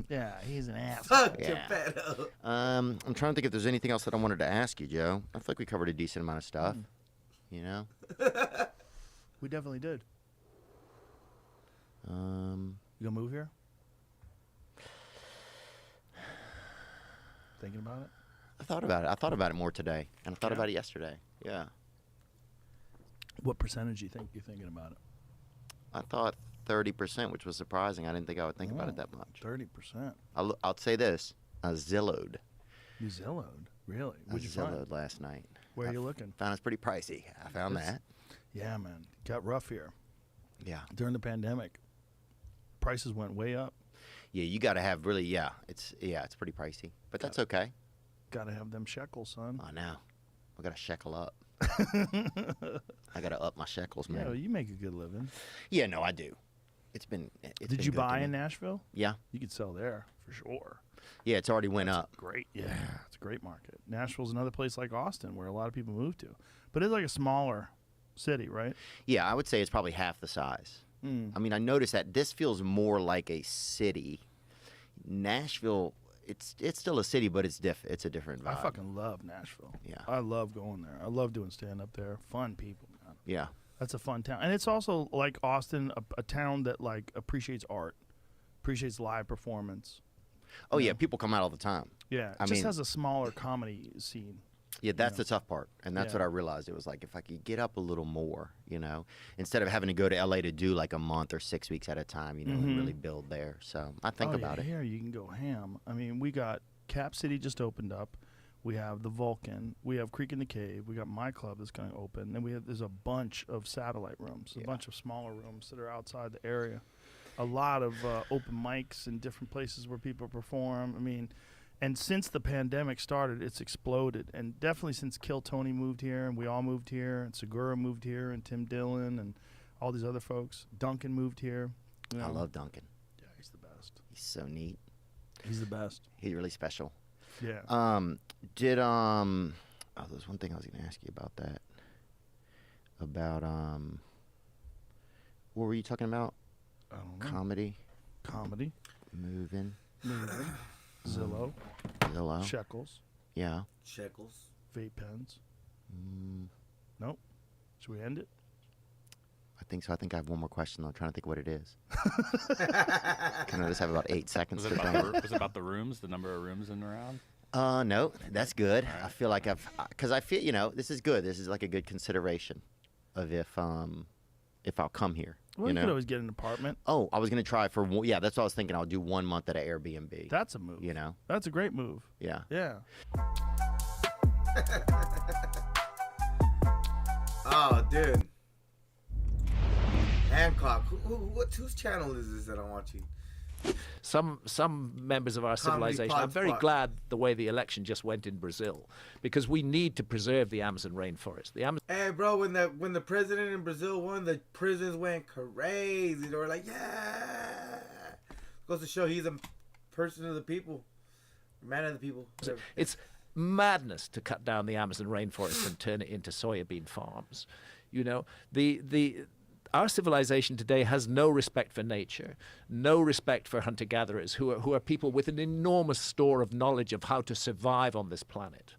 Yeah, he's an ass. Fuck Yeah. Geppetto. I'm trying to think if there's anything else that I wanted to ask you, Joe. I feel like we covered a decent amount of stuff. You know? We definitely did. Um, You gonna move here? Thinking about it? I thought about it. I thought about it more today, and I thought about it yesterday. Yeah. What percentage you think you're thinking about it? I thought 30%, which was surprising. I didn't think I would think about it that much. 30%. I'll say this: I Zillowed. You Zillowed? Really? I What'd you find? Zillowed last night. Where are you looking? Found it's pretty pricey. I found that. Yeah, man. Got rough here. Yeah. During the pandemic, prices went way up. Yeah, you got to have really. Yeah, it's pretty pricey, but that's okay. Gotta have them shekels, son. I know. I got to shekel up. I got to up my shekels, man. Yeah, well, you make a good living. Yeah, no, I do. It's been. Did you buy in Nashville? Yeah. You could sell there for sure. Yeah, it's already went up. Great. Yeah, it's a great market. Nashville's another place like Austin where a lot of people move to, but it's like a smaller city, right? Yeah, I would say it's probably half the size. I mean, I noticed that this feels more like a city. Nashville, it's still a city, but it's a different vibe. I fucking love Nashville. Yeah. I love going there. I love doing stand up there. Fun people, man. Yeah. That's a fun town. And it's also like Austin, a town that like appreciates art, appreciates live performance. Oh yeah, people come out all the time. Yeah, it just has a smaller comedy scene. Yeah, that's the tough part, and that's Yeah. what I realized. It was like if I could get up a little more, instead of having to go to LA to do like a month or 6 weeks at a time, and really build there. So I think about it. Here you can go ham. I mean, we got Cap City just opened up. We have the Vulcan. We have Creek in the Cave. We got My Club that's going to open. And there's a bunch of satellite rooms, a bunch of smaller rooms that are outside the area. A lot of open mics in different places where people perform. I mean, and since the pandemic started, it's exploded. And definitely since Kill Tony moved here, and we all moved here, and Segura moved here, and Tim Dillon, and all these other folks. Duncan moved here. I love Duncan. Yeah, he's the best. He's so neat. He's the best. He's really special. Yeah. There's one thing I was going to ask you about that. About what were you talking about? I don't know. Comedy. Moving. Zillow. Shekels. Yeah. Shekels. Vape pens. Nope. Should we end it? I think so. I think I have one more question. I'm trying to think what it is. Can I just have about 8 seconds Was to it think? about the rooms, the number of rooms in and around? No, that's good. Right. I feel like because I feel, this is good. This is like a good consideration of if I'll come here. Well, you could always get an apartment. Oh, I was going to try that's what I was thinking. I'll do 1 month at an Airbnb. That's a move. That's a great move. Yeah. Yeah. Oh, dude. Hancock. Whose channel is this that I'm watching? Some members of our Comedy civilization. Pod I'm very Spot. glad the way the election just went in Brazil, because we need to preserve the Amazon rainforest. The Amazon. Hey, bro, when the president in Brazil won, the prisons went crazy. They were like, yeah. Goes to show he's a person of the people, man of the people. It's madness to cut down the Amazon rainforest and turn it into soybean farms. Our civilization today has no respect for nature, no respect for hunter-gatherers, who are people with an enormous store of knowledge of how to survive on this planet.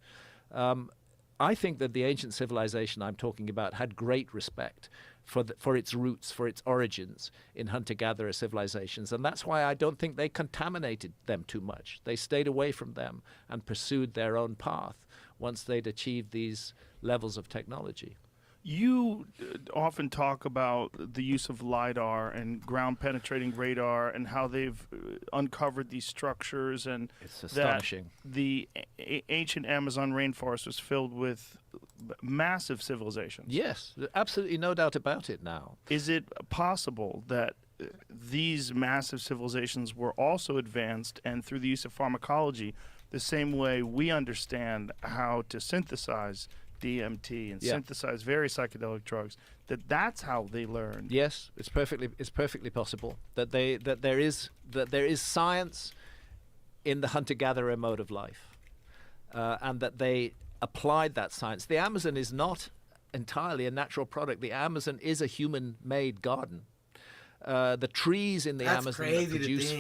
I think that the ancient civilization I'm talking about had great respect for its roots, for its origins in hunter-gatherer civilizations, and that's why I don't think they contaminated them too much. They stayed away from them and pursued their own path once they'd achieved these levels of technology. You often talk about the use of LiDAR and ground-penetrating radar and how they've uncovered these structures, and it's astonishing. That the ancient Amazon rainforest was filled with massive civilizations. Yes, absolutely no doubt about it now. Is it possible that these massive civilizations were also advanced, and through the use of pharmacology, the same way we understand how to synthesize DMT and synthesize very psychedelic drugs, that's how they learned? Yes, it's perfectly possible that there is science in the hunter-gatherer mode of life, and that they applied that science. The Amazon is not entirely a natural product. The Amazon is a human-made garden. The trees in the Amazon that produce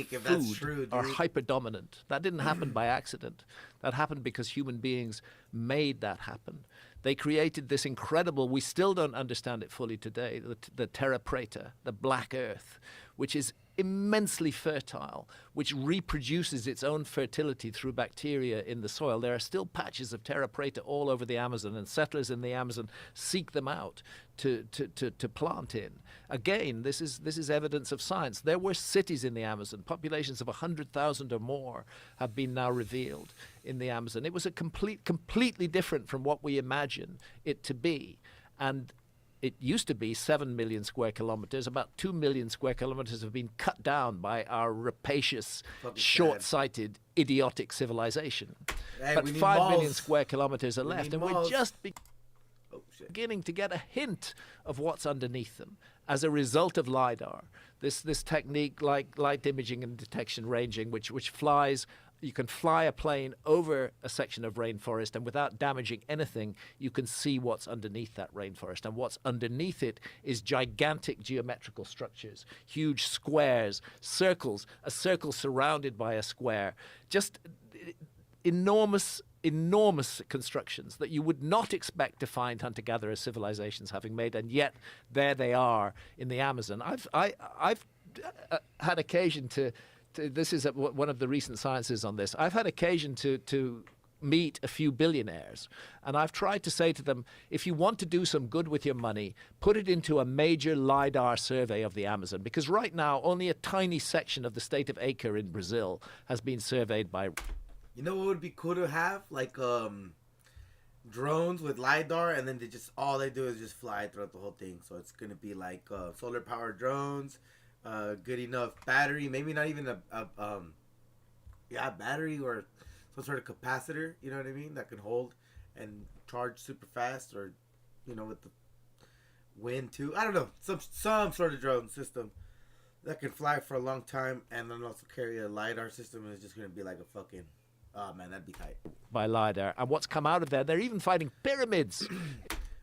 food are hyper-dominant. That didn't happen by accident. That happened because human beings made that happen. They created this incredible, we still don't understand it fully today, the terra preta, the black earth, which is immensely fertile, which reproduces its own fertility through bacteria in the soil. There are still patches of terra preta all over the Amazon, and settlers in the Amazon seek them out to plant in. Again, this is evidence of science. There were cities in the Amazon. Populations of 100,000 or more have been now revealed in the Amazon. It was completely different from what we imagine it to be. And it used to be 7 million square kilometers. About 2 million square kilometers have been cut down by our rapacious, short-sighted, idiotic civilization. Hey, but we need 5 million malls. square kilometers are We left, need and malls. we're just Oh, shit. beginning to get a hint of what's underneath them as a result of LiDAR. This technique like light imaging and detection ranging, which flies. You can fly a plane over a section of rainforest, and without damaging anything, you can see what's underneath that rainforest. And what's underneath it is gigantic geometrical structures, huge squares, circles, a circle surrounded by a square, just enormous constructions that you would not expect to find hunter-gatherer civilizations having made, and yet there they are in the Amazon. I've had occasion to this is one of the recent sciences on this. I've had occasion to meet a few billionaires, and I've tried to say to them, if you want to do some good with your money, put it into a major LiDAR survey of the Amazon, because right now only a tiny section of the state of Acre in Brazil has been surveyed by. You know what would be cool to have? Like drones with LiDAR, and then all they do is just fly throughout the whole thing. So it's gonna be like solar powered drones, good enough battery, maybe not even a battery or some sort of capacitor, you know what I mean, that can hold and charge super fast, or with the wind too. I don't know, some sort of drone system that can fly for a long time, and then also carry a LiDAR system, and it's just gonna be like a fucking. Oh man, that'd be tight. By LiDAR. And what's come out of there, they're even finding pyramids.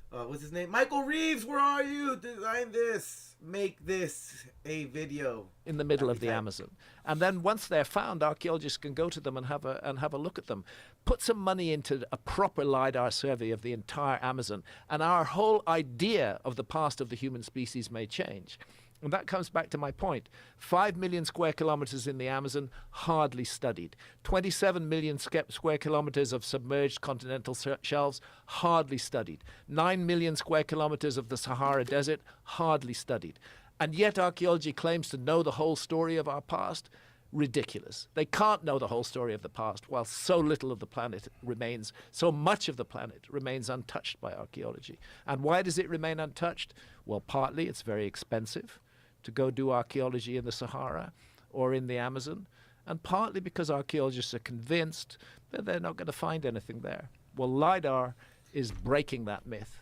What's his name? Michael Reeves, where are you? Design this. Make this a video. In the middle of the Amazon. And then once they're found, archaeologists can go to them and have a look at them. Put some money into a proper LiDAR survey of the entire Amazon, and our whole idea of the past of the human species may change. And that comes back to my point. 5 million square kilometers in the Amazon, hardly studied. 27 million square kilometers of submerged continental shelves, hardly studied. 9 million square kilometers of the Sahara Desert, hardly studied. And yet archaeology claims to know the whole story of our past. Ridiculous. They can't know the whole story of the past while so little of the planet remains, so much of the planet remains untouched by archaeology. And why does it remain untouched? Well, partly it's very expensive to go do archaeology in the Sahara or in the Amazon, and partly because archaeologists are convinced that they're not going to find anything there. Well, LiDAR is breaking that myth.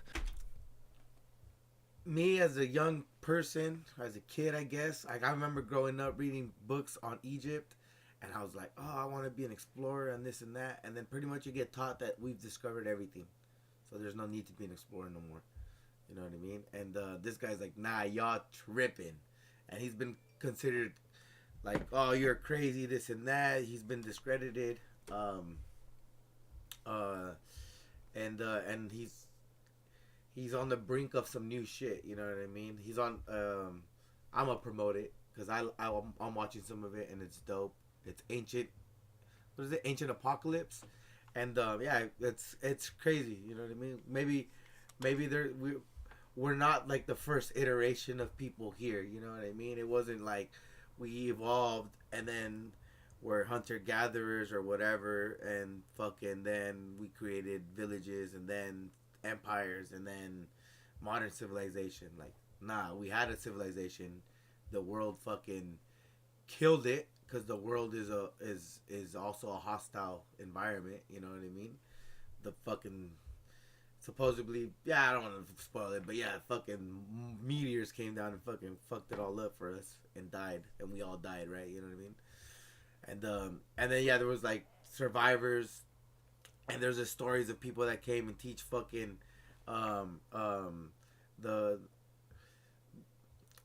Me as a young person, as a kid, I guess, I remember growing up reading books on Egypt, and I was like, oh, I want to be an explorer and this and that, and then pretty much you get taught that we've discovered everything, so there's no need to be an explorer no more. You know what I mean? And this guy's like, nah, y'all tripping. And he's been considered like, oh, you're crazy, this and that. He's been discredited. And he's on the brink of some new shit. You know what I mean? He's on. I'm gonna promote it because I'm watching some of it and it's dope. It's ancient. What is it? Ancient Apocalypse. And yeah, it's crazy. You know what I mean? Maybe we're not like the first iteration of people here, you know what I mean? It wasn't like we evolved and then we're hunter-gatherers or whatever, and fucking then we created villages and then empires and then modern civilization. Like, nah, we had a civilization. The world fucking killed it because the world is also a hostile environment, you know what I mean? The fucking... Supposedly, yeah, I don't want to spoil it, but yeah, fucking meteors came down and fucking fucked it all up for us and died, and we all died, right? You know what I mean? And then yeah, there was like survivors, and there's the stories of people that came and teach fucking the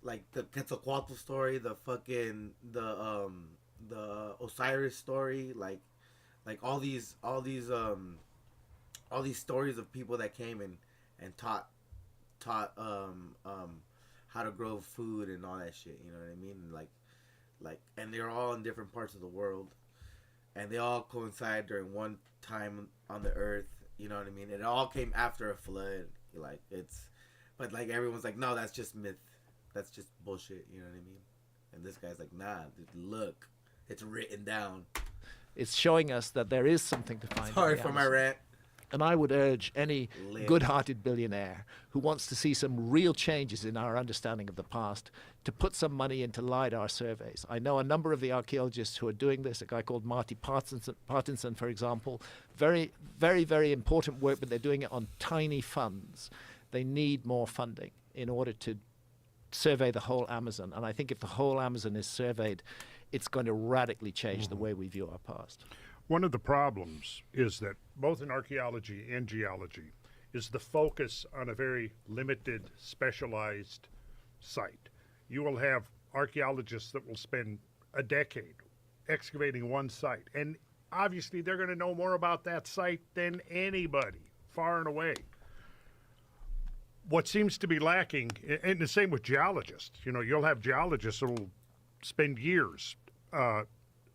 Quetzalcoatl story, the Osiris story, like all these stories of people that came and taught how to grow food and all that shit, you know what I mean? Like and they're all in different parts of the world, and they all coincide during one time on the earth, you know what I mean? It all came after a flood. But like everyone's like, no, that's just myth, that's just bullshit, you know what I mean? And this guy's like, nah, dude, look, it's written down. It's showing us that there is something to find. Sorry for my rant. And I would urge any Lit. good-hearted billionaire who wants to see some real changes in our understanding of the past to put some money into LiDAR surveys. I know a number of the archaeologists who are doing this, a guy called Marty Partinson, for example. Very, very, very important work, but they're doing it on tiny funds. They need more funding in order to survey the whole Amazon. And I think if the whole Amazon is surveyed, it's going to radically change the way we view our past. One of the problems is that both in archaeology and geology is the focus on a very limited, specialized site. You will have archaeologists that will spend a decade excavating one site, and obviously they're going to know more about that site than anybody, far and away. What seems to be lacking, and the same with geologists, you know, you'll have geologists that will spend years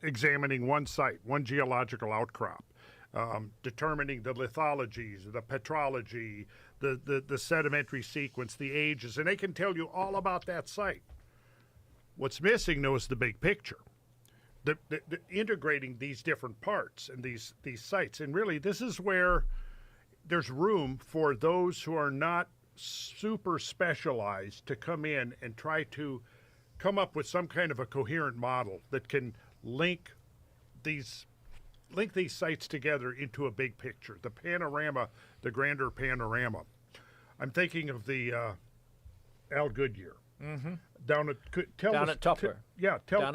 examining one site, one geological outcrop, determining the lithologies, the petrology, the sedimentary sequence, the ages, and they can tell you all about that site. What's missing, though, is the big picture. The integrating these different parts and these sites. And really, this is where there's room for those who are not super specialized to come in and try to come up with some kind of a coherent model that can link these sites together into a big picture, the panorama, the grander panorama. I'm thinking of the Al Goodyear down at Topper. Tell a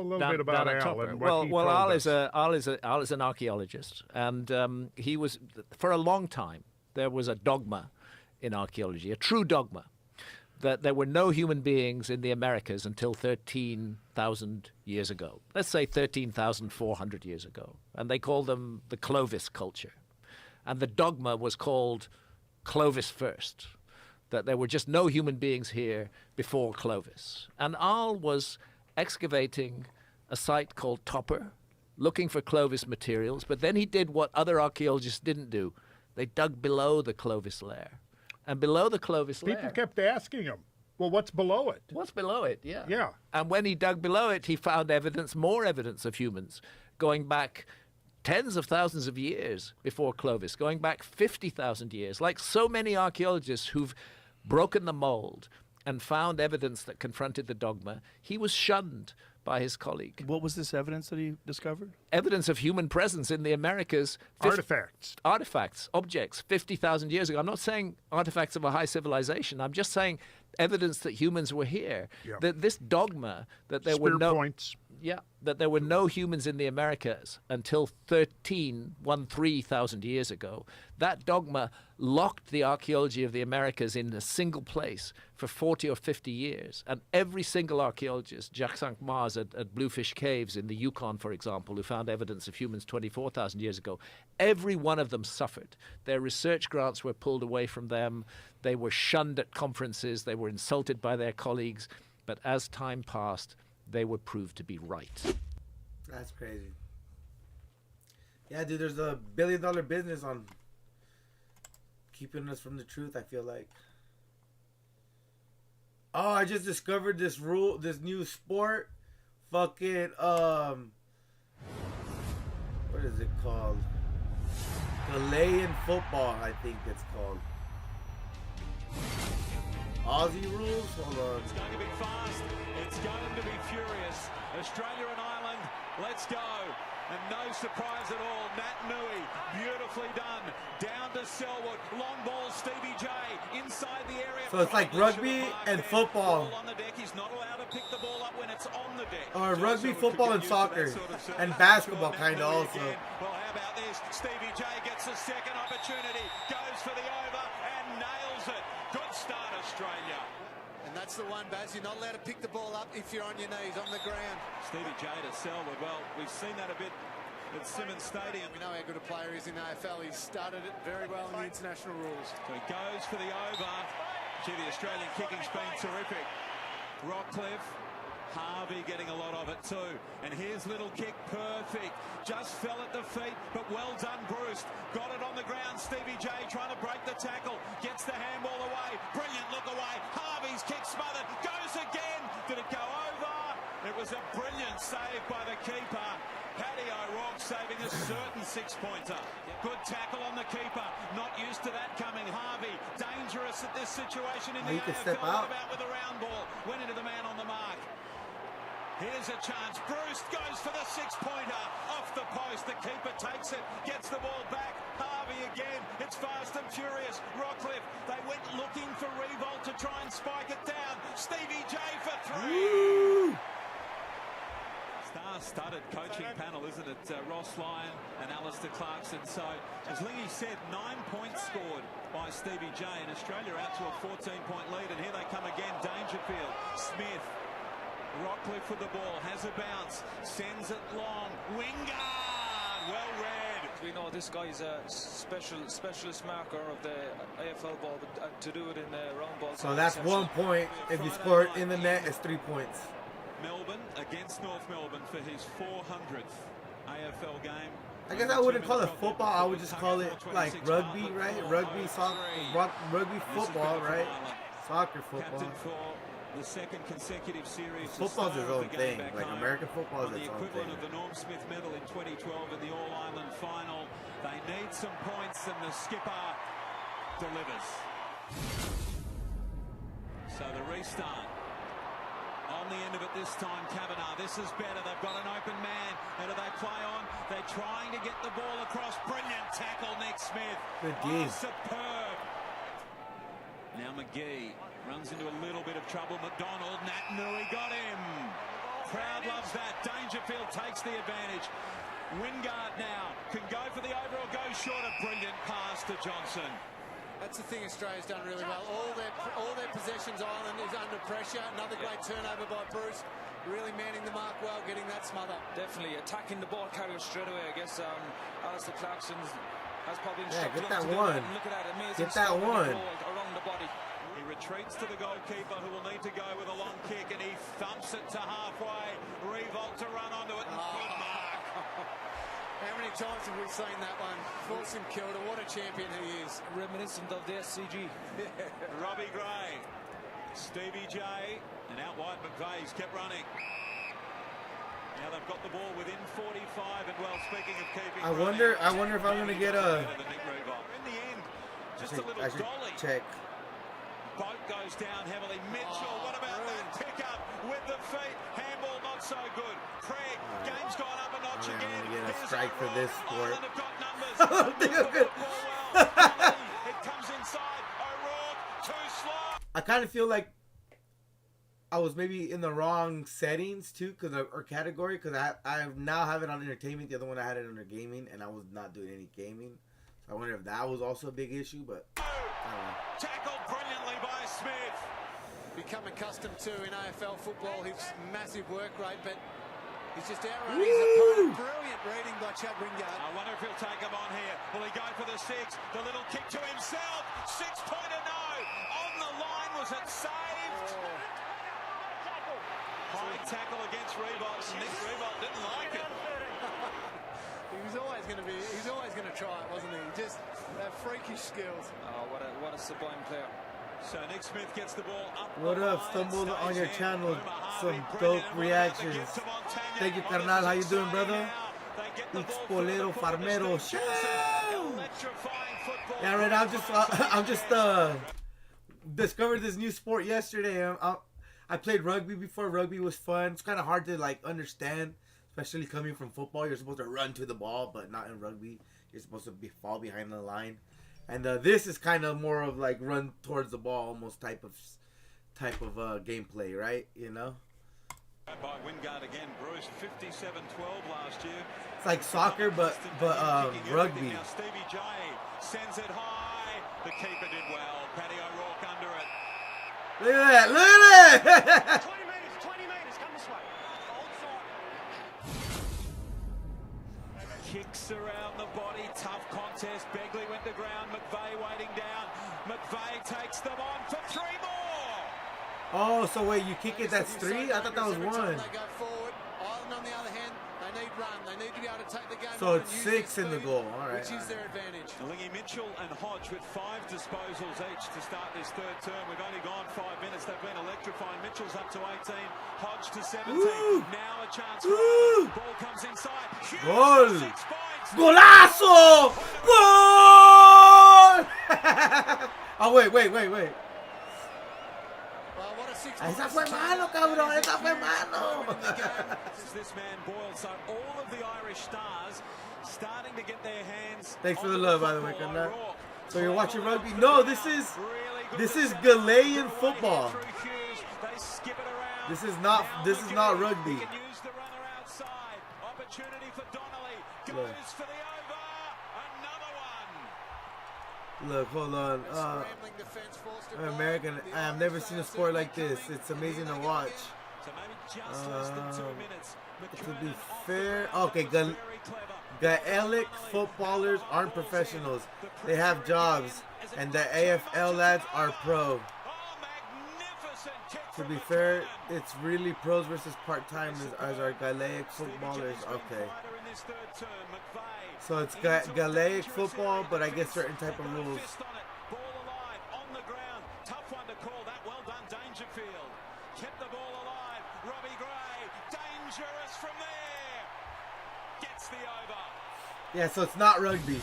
little bit about Al and what he told us. Al is an archaeologist, and he was, for a long time, there was a dogma in archaeology, a true dogma, that there were no human beings in the Americas until 13,000 years ago. Let's say 13,400 years ago. And they called them the Clovis culture. And the dogma was called Clovis first, that there were just no human beings here before Clovis. And Al was excavating a site called Topper, looking for Clovis materials, but then he did what other archaeologists didn't do. They dug below the Clovis layer. And below the Clovis layer... People kept asking him, well, what's below it? What's below it, yeah. Yeah. And when he dug below it, he found more evidence of humans, going back tens of thousands of years before Clovis, going back 50,000 years, like so many archaeologists who've broken the mold and found evidence that confronted the dogma. He was shunned by his colleague. What was this evidence that he discovered? Evidence of human presence in the Americas. Artifacts, objects, 50,000 years ago. I'm not saying artifacts of a high civilization. I'm just saying evidence that humans were here. Yeah. That this dogma that there were that there were no humans in the Americas until 13,000 years ago. That dogma locked the archaeology of the Americas in a single place for 40 or 50 years. And every single archaeologist, Jacques Cinq-Mars at Bluefish Caves in the Yukon, for example, who found evidence of humans 24,000 years ago, every one of them suffered. Their research grants were pulled away from them. They were shunned at conferences. They were insulted by their colleagues. But as time passed, they were proved to be right. That's crazy. Yeah, dude, there's a billion-dollar business on keeping us from the truth, I feel like. Oh, I just discovered this new sport. Fucking, what is it called? Chilean football, I think it's called. Aussie rules? Hold on. It's going to be fast. It's going to be furious. Australia and Ireland, let's go. And no surprise at all, Nat Nui, beautifully done. Down to Selwood, long ball, Stevie J, inside the area. So it's like rugby and football. On the deck. He's not allowed to pick the ball up when it's on the deck. Or rugby, football, and soccer. And basketball, kind of also. Well, how about this? Stevie J gets a second opportunity, goes for the over, and nails it. Good start, Australia. And that's the one, Baz. You're not allowed to pick the ball up if you're on your knees, on the ground. Stevie J to Selwood. Well, we've seen that a bit at Simmons Stadium. We know how good a player he is in AFL. He's started it very well in the international rules. So he goes for the over. Gee, the Australian kicking's been terrific. Rockcliffe, Harvey getting a lot of it too. And here's little kick, perfect. Just fell at the feet, but well done, Bruce. Got it on the ground. Stevie J trying to break the tackle. Gets the handball away. Brilliant look away. Harvey's kick smothered. Goes again. Did it go over? It was a brilliant save by the keeper. Paddy O'Rourke saving a certain 6-pointer. Good tackle on the keeper. Not used to that coming. Harvey, dangerous at this situation in the you can AFL. step out. About with a round ball. Went into the man on the mark. Here's a chance. Bruce goes for the 6-pointer. Off the post. The keeper takes it. Gets the ball back. Harvey again. It's fast and furious. Rockcliffe. They went looking for Revolt to try and spike it down. Stevie J for 3. Star-studded coaching panel, isn't it? Ross Lyon and Alistair Clarkson. So, as Lingy said, 9 points scored by Stevie J, and Australia out to a 14-point lead. And here they come again. Dangerfield, Smith, Rockcliffe with the ball, has a bounce, sends it long. Wingard, well read. We know this guy's a specialist marker of the AFL ball, but to do it in the round ball. So that's 1 point. If you score it in the net, it's 3 points. Melbourne against North Melbourne for his 400th AFL game. I guess I wouldn't call it football. I would just call it like rugby, right? Rugby, soccer, rugby football, right? Soccer football. Captain for the second consecutive series. Football's its own thing. Like American football is its own thing. The equivalent of the Norm Smith medal in 2012 in the All-Ireland final. They need some points, and the skipper delivers. So the restart. On the end of it this time, Kavanagh. This is better. They've got an open man. How do they play on? They're trying to get the ball across. Brilliant tackle, Nick Smith. Good Oh, superb. Now McGee runs into a little bit of trouble. McDonald, Nat Nui got him. Crowd loves that. Dangerfield takes the advantage. Wingard now can go for the overall, go short. A brilliant pass to Johnson. That's the thing Australia's done really well. All their possessions, Ireland is under pressure. Another great turnover by Bruce. Really manning the mark well, getting that smother. Definitely attacking the ball carrier straight away. I guess Alistair Clarkson has probably get that one. Look at that amazing get that one. Around the body. He retreats to the goalkeeper, who will need to go with a long kick, and he thumps it to halfway. Revolt to run onto it, and good mark. How many times have we seen that one? Force him killed. What a champion he is. Reminiscent of the SCG. Robbie Gray, Stevie J, and out wide McVeigh's kept running. Now they've got the ball within 45, and well, speaking of keeping I wonder if I'm gonna get a. In the end, just a little dolly. Check. Boat goes down heavily. Mitchell, what about that pickup with the feet? Handball not so good. Craig, game's gone up a notch again. I'm gonna get a strike for this sport. Ireland have got numbers. I don't think I'm good. It comes inside. O'Rourke, too slow. I kind of feel like I was maybe in the wrong settings too, or category, because I now have it on entertainment. The other one I had it under gaming, and I was not doing any gaming. So I wonder if that was also a big issue, but I don't know. Tackled brilliantly by Smith. Become accustomed to in AFL football his massive work rate, but he's just outrunning his opponent. Brilliant reading by Chad Wingard. I wonder if he'll take him on here. Will he go for the 6? The little kick to himself. 6-pointer, no. On the line, was it saved? High tackle against Revolt. Nick Revolt didn't like it. He's always going to try it, wasn't he? Just freakish skills. Oh, what a sublime player. So Nick Smith gets the ball up. What up? Stumbled on your channel. Some dope reactions. Thank you, carnal. How you doing, brother? Polero Farmero. Show! Yeah, right. I'm just discovered this new sport yesterday. I played rugby before. Rugby was fun. It's kind of hard to like understand, especially coming from football. You're supposed to run to the ball, but not in rugby. You're supposed to fall behind the line. And this is kind of more of like run towards the ball, almost type of gameplay, right? You know. By Wingard again, Bruce 57-12 last year. It's like soccer, but rugby. Now Stevie J sends it high. The keeper did well. Paddy O'Rourke under it. Look at that! Look at that! 20 meters, come this way. Kicks around the body, tough contest. Begley went to ground. McVeigh waiting down. McVeigh takes them on for 3 more. Oh, so wait, you kick it, that's 3? I thought that was 1. They go forward. Ireland, on the other hand, they need run. They need to be able to take the game. So it's 6 in the goal. All right. Which is their advantage. Lingy Mitchell and Hodge with 5 disposals each to start this third term. We've only gone 5 minutes. They've been electrifying. Mitchell's up to 18. Hodge to 17. Woo! Now a chance Woo! for others. Ball comes inside. Hughes Gol! 6 points. Golazo! Gol! Oh, wait. Esa fue mano, cabrón. Esa fue mano. This man Boyle. So all of the Irish stars starting to get their hands. Thanks for the love, by the way, Conrad. So you're watching rugby? No, this is Ghanaian football. This is not rugby. Opportunity for Donnelly. Goes for the over. Another one. Look, hold on. American, I've never seen a sport like this. It's amazing to watch. To be fair, okay, Gaelic footballers aren't professionals. They have jobs, and the AFL lads are pro. To be fair, it's really pros versus part-timers as our Gaelic footballers. Okay. So it's Gaelic football, but I guess certain type of rules. Ball alive on the ground. Tough one to call that. Well done, Dangerfield. Kept the ball alive. Robbie Gray. Dangerous from there. Gets the over. Yeah, so it's not rugby.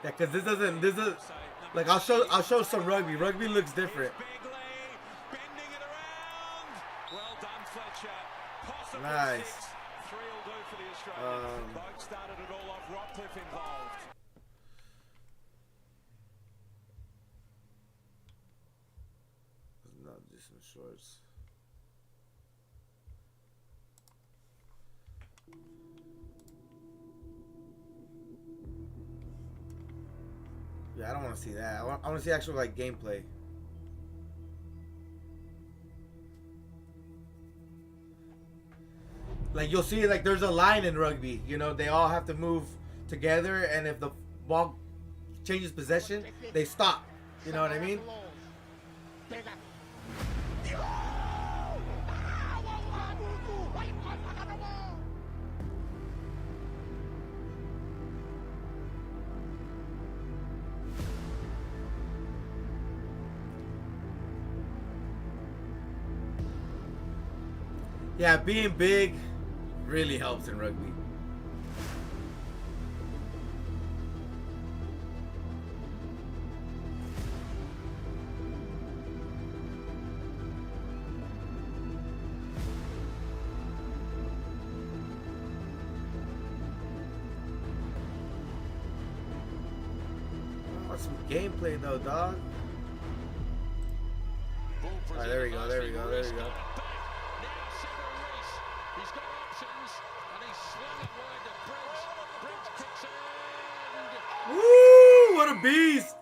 Yeah, because this is like I'll show some rugby. Rugby looks different. Well done, Fletcher. Possibly Nice. 6. 3 will do for the Australians. Both started it all off. Rockcliffe involved. Not just some shorts. Yeah, I don't want to see that. I want to see actual like gameplay. Like you'll see, like there's a line in rugby. You know, they all have to move together, and if the ball changes possession, they stop. You know what I mean? Yeah, being big really helps in rugby. I want some gameplay though, dog. Alright, there we go. He's got options, and he's swung it wide to Briggs. Briggs kicks in. Woo! What a beast!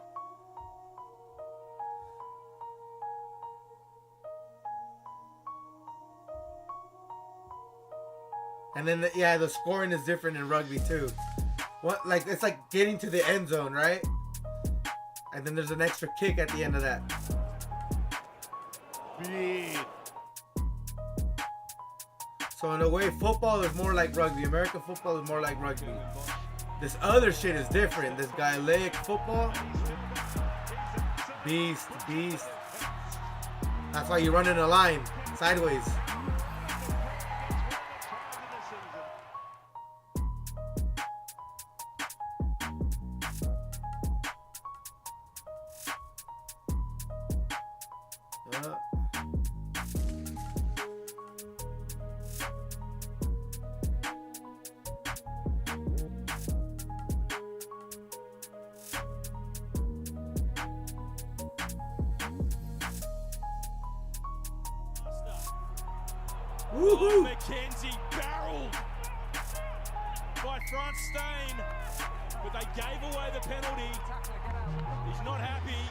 And then the scoring is different in rugby too. What it's like getting to the end zone, right? And then there's an extra kick at the end of that. So in a way, football is more like rugby. American football is more like rugby. This other shit is different. This Gaelic football, beast. That's why you run in a line, sideways. Oh, McKenzie barreled by front Stain, but they gave away the penalty. He's not happy.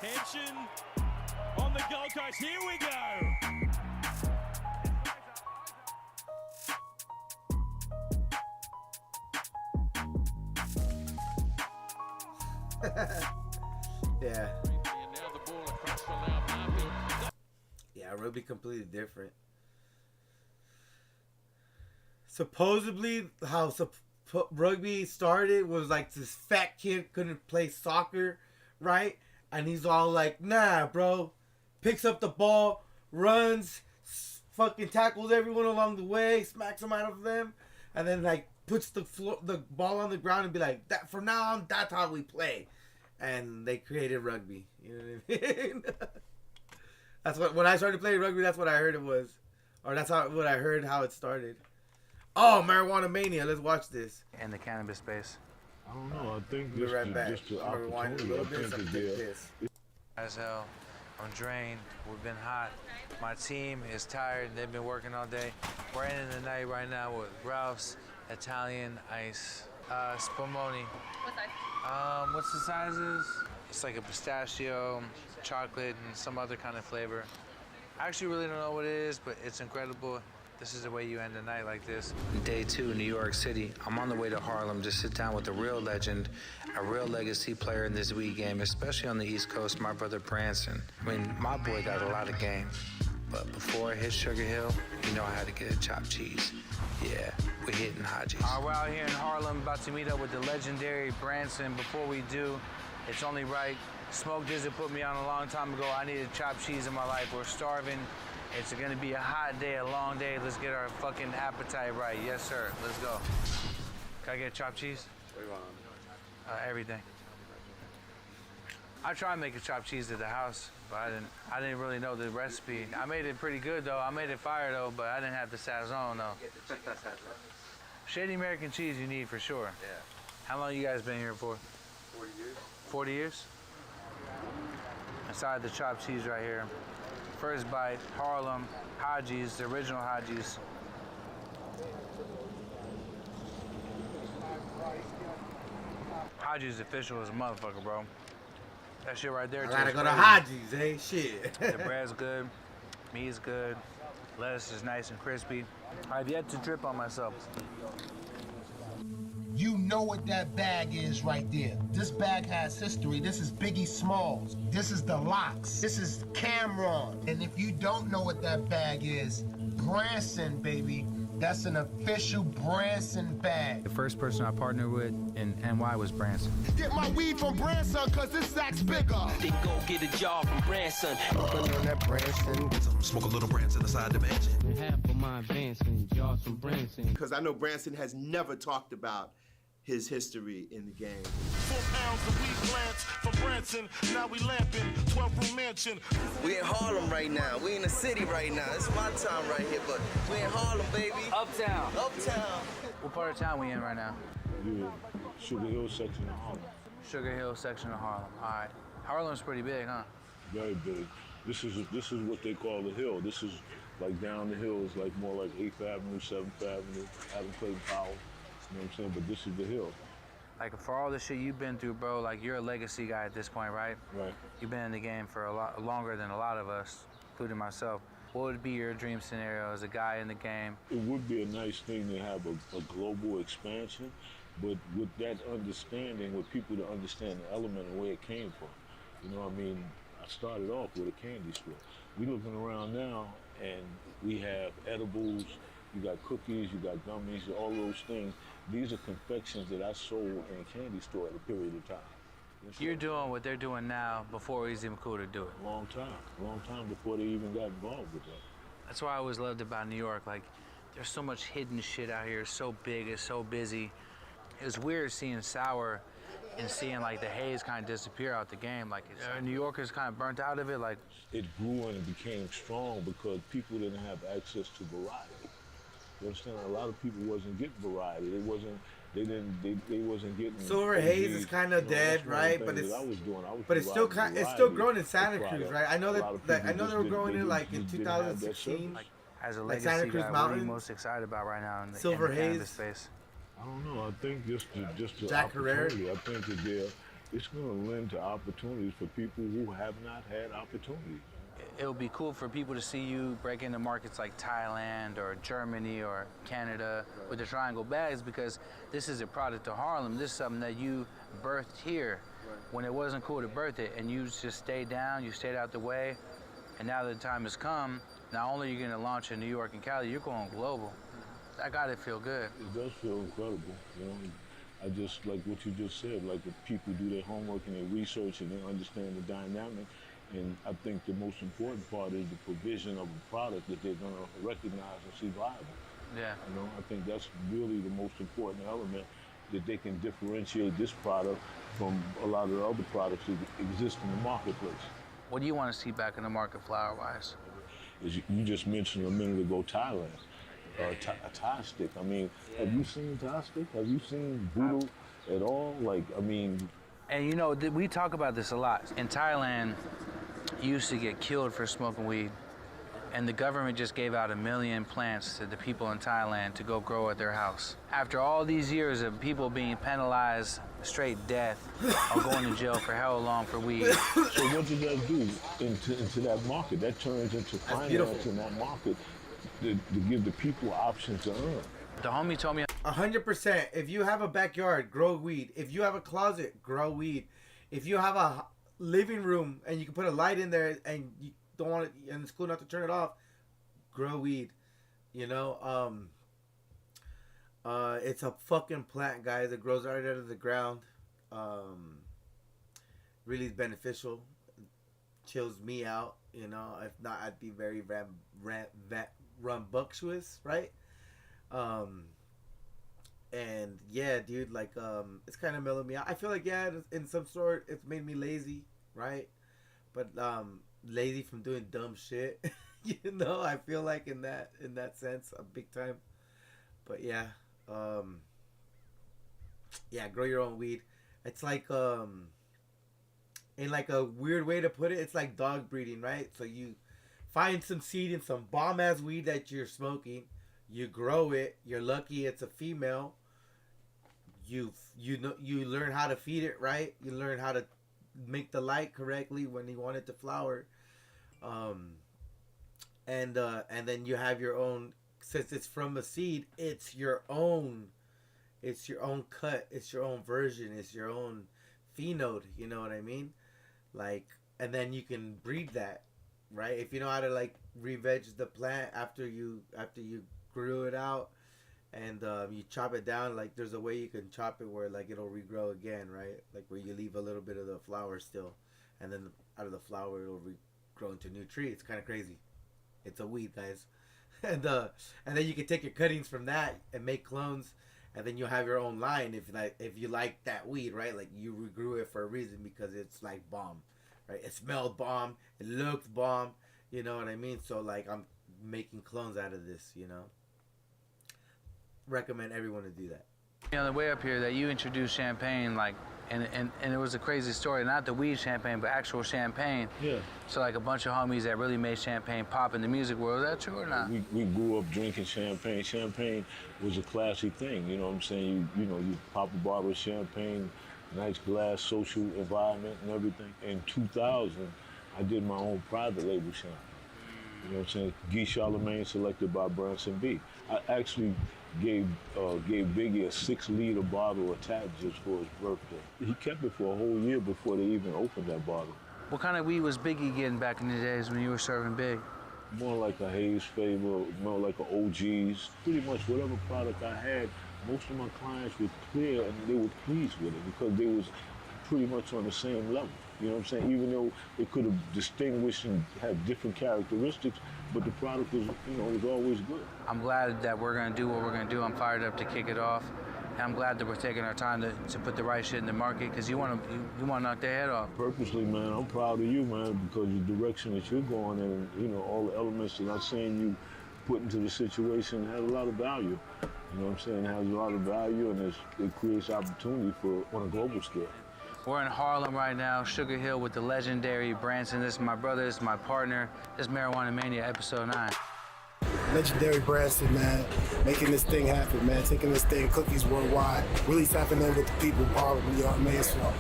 Tension on the Gold Coast. Here we go. Yeah. Yeah, rugby completely different. Supposedly, how rugby started was like this fat kid couldn't play soccer, right? And he's all like, nah, bro. Picks up the ball, runs, fucking tackles everyone along the way, smacks them out of them, and then like puts the ball on the ground and be like, that from now on, that's how we play. And they created rugby. You know what I mean? That's what, when I started playing rugby, that's what I heard it was. Or that's what I heard how it started. Oh, Marijuana Mania. Let's watch this. In the cannabis space. I don't know. I think We'll be right back. just the I'm gonna rewind a little opportunity. bit. I think Take is this. As hell. I'm drained. We've been hot. My team is tired. They've been working all day. We're ending the night right now with Ralph's Italian Ice. Spumoni. What size? What's the sizes? It's like a pistachio, chocolate, and some other kind of flavor. I actually really don't know what it is, but it's incredible. This is the way you end a night like this. Day 2, New York City. I'm on the way to Harlem to sit down with a real legend, a real legacy player in this Wii game, especially on the East Coast, my brother Branson. I mean, my boy got a lot of game. But before I hit Sugar Hill, you know I had to get a chopped cheese. Yeah, we're hitting Haji's. We're out here in Harlem, about to meet up with the legendary Branson. Before we do, it's only right. Smoke Dizzard put me on a long time ago. I needed chopped cheese in my life. We're starving. It's gonna be a hot day, a long day. Let's get our fucking appetite right. Yes, sir. Let's go. Can I get chopped cheese? What do you want? Everything. I tried making chopped cheese at the house, but I didn't really know the recipe. I made it pretty good though. I made it fire though, but I didn't have the sazon though. Shady American cheese you need for sure. Yeah. How long you guys been here for? 40 years. 40 years? Inside the chopped cheese right here. First bite, Harlem, Haji's, the original Haji's. Haji's official as a motherfucker, bro. That shit right there. I gotta tastes go to crazy. Haji's, shit. The bread's good, meat's good, lettuce is nice and crispy. I've yet to drip on myself. You know what that bag is right there. This bag has history. This is Biggie Smalls. This is the Locks. This is Cameron. And if you don't know what that bag is, Branson, baby. That's an official Branson bag. The first person I partnered with in NY was Branson. Get my weed from Branson, cause this sack's bigger. Then go get a job from Branson. Open on that Branson. Smoke a little Branson inside the mansion. Half of my advancing jobs from Branson. Because I know Branson has never talked about his history in the game. 4 pounds of weed plants from Branson. Now we lamping 12-room mansion. We in Harlem right now. We in the city right now. It's my time right here, but we in Harlem, baby. Uptown. Uptown. What part of town we in right now? Yeah, Sugar Hill section of Harlem. Sugar Hill section of Harlem. All right. Harlem's pretty big, huh? Very big. This is what they call the hill. This is like down the hill is like more like 8th Avenue, 7th Avenue, Adam Clayton Powell. You know what I'm saying? But this is the hill. Like, for all the shit you've been through, bro, like, you're a legacy guy at this point, right? Right. You've been in the game for a lot longer than a lot of us, including myself. What would be your dream scenario as a guy in the game? It would be a nice thing to have a global expansion, but with that understanding, with people to understand the element and where it came from. You know what I mean? I started off with a candy store. We looking around now, and we have edibles, you got cookies, you got gummies, all those things. These are confections that I sold in a candy store at a period of time. You're doing what they're doing now before it was even cool to do it. Long time before they even got involved with that. That's what I always loved about New York. Like, there's so much hidden shit out here. It's so big, it's so busy. It was weird seeing Sour and seeing like the haze kind of disappear out the game. Like, New Yorkers kind of burnt out of it. Like, it grew and it became strong because people didn't have access to variety. You understand? A lot of people wasn't getting variety. They wasn't getting. Silver Haze is kind of dead, right? But it's still growing in Santa Cruz, right? I know that I know they were growing in like in 2016. Like, as a like legacy Santa Cruz guy, Mountain. what are you most excited about right now in the, Silver in the cannabis Haze. space? I don't know. I think just the Jack Herrera. opportunity. I think that it's going to lend to opportunities for people who have not had opportunities. It would be cool for people to see you break into markets like Thailand or Germany or Canada with the Triangle bags, because this is a product of Harlem. This is something that you birthed here when it wasn't cool to birth it, and you just stayed down, you stayed out the way, And now the time has come, not only are you going to launch in New York and Cali, you're going global. That got to feel good. It does feel incredible, you know. I just, like what you just said, like if people do their homework and their research and they understand the dynamic, and I think the most important part is the provision of a product that they're gonna recognize and see viable. Yeah. You know, I think that's really the most important element, that they can differentiate this product from a lot of the other products that exist in the marketplace. What do you want to see back in the market flower-wise? As you just mentioned a minute ago, Thailand. Thai stick. I mean, have you seen Thai stick? Have you seen Voodoo at all? Like, I mean... And you know, we talk about this a lot. In Thailand, you used to get killed for smoking weed. And the government just gave out 1 million plants to the people in Thailand to go grow at their house. After all these years of people being penalized, straight death, or going to jail for how long for weed. So what does that do into that market? That turns into finance in that market. To give the people options to earn. The homie told me 100%. If you have a backyard, grow weed. If you have a closet, grow weed. If you have a living room and you can put a light in there and you don't want it, and it's cool not to turn it off, grow weed. You know, it's a fucking plant, guys. It grows right out of the ground. Really beneficial. Chills me out. You know, if not, I'd be very rambunctious, right? And yeah, dude, like, it's kind of mellowed me out. I feel like, yeah, in some sort, it's made me lazy, right? But lazy from doing dumb shit. You know, I feel like in that sense, a big time. But yeah, yeah, grow your own weed. It's like in like a weird way to put it, it's like dog breeding, right? So you find some seed in some bomb ass weed that you're smoking, you grow it, you're lucky it's a female, you learn how to feed it right, you learn how to make the light correctly when you want it to flower, and then you have your own, since it's from a seed, it's your own cut, it's your own version, it's your own phenode, you know what I mean? Like, and then you can breed that, right? If you know how to like re-veg the plant after you grew it out, and you chop it down, like there's a way you can chop it where like it'll regrow again, right? Like where you leave a little bit of the flower still, and then out of the flower it'll regrow into a new tree. It's kind of crazy. It's a weed, guys. And then you can take your cuttings from that and make clones. And then you'll have your own line if you like that weed, right? Like you regrew it for a reason because it's like bomb, right? It smelled bomb, it looked bomb, you know what I mean? So like I'm making clones out of this, you know. Recommend everyone to do that. on the way up here that you introduced champagne, like, and it was a crazy story, not the weed champagne, but actual champagne. Yeah. So like a bunch of homies that really made champagne pop in the music world. Is that true or not? We grew up drinking champagne. Champagne was a classy thing, you know what I'm saying? You know, you pop a bottle of champagne, nice glass, social environment and everything. In 2000, I did my own private label champagne. You know what I'm saying? Guy Charlemagne, selected by Branson B. I actually gave Biggie a 6-liter bottle of Tat just for his birthday. He kept it for a whole year before they even opened that bottle. What kind of weed was Biggie getting back in the days when you were serving Big? More like a Hayes Favor, more like an OG's. Pretty much whatever product I had, most of my clients were clear and they were pleased with it because they was pretty much on the same level. You know what I'm saying? Even though it could have distinguished and had different characteristics, but the product was, you know, was always good. I'm glad that we're gonna do what we're gonna do. I'm fired up to kick it off. And I'm glad that we're taking our time to put the right shit in the market because you wanna knock their head off. Purposely, man, I'm proud of you, man, because the direction that you're going in, you know, all the elements that I'm saying you put into the situation has a lot of value. You know what I'm saying? It has a lot of value and it creates opportunity for on a global scale. We're in Harlem right now, Sugar Hill with the legendary Branson. This is my brother, this is my partner. This is Marijuana Mania, episode 9. Legendary Branson, man, making this thing happen, man, taking this thing cookies worldwide, really tapping in with the people of Harlem, New York, man. So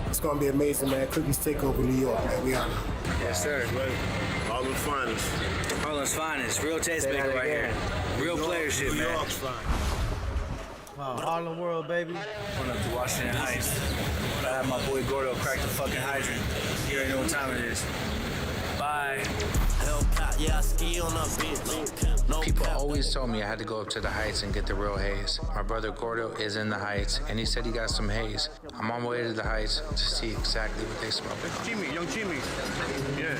it's gonna be amazing, man. Cookies take over New York, man. We out. Yes, sir. Harlem's finest. Harlem's finest. Real taste maker right here. Real playership, man. New York's finest. Wow, Harlem World, baby. Went up to Washington Heights. I had my boy Gordo crack the fucking hydrant. You already know what time it is. Bye. Aye. Hellcat, yeah, I ski on a bitch. No People always told me I had to go up to the heights and get the real haze. My brother Gordo is in the heights, and he said he got some haze. I'm on my way to the heights to see exactly what they smoke. Chimmy, young Chimmy. Yeah.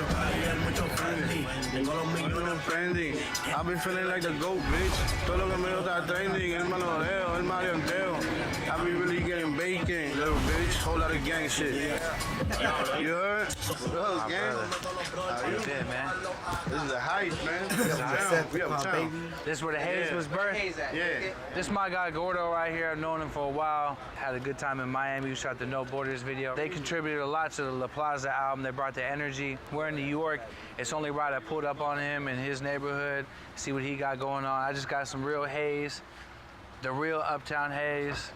I've been feeling like the GOAT, bitch. Todo lo que me está trending, el manoleo, el maleanteo. I be really getting bacon, little bitch. Whole lot of gang shit. You heard? What's gang? How you been, man? This is the heights, man. We uptown. This is where the haze was birthed? Yeah. This is my guy Gordo right here. I've known him for a while. Had a good time in Miami. We shot the No Borders video. They contributed a lot to the La Plaza album. They brought the energy. We're in New York. It's only right I pulled up on him in his neighborhood, see what he got going on. I just got some real haze, the real uptown haze.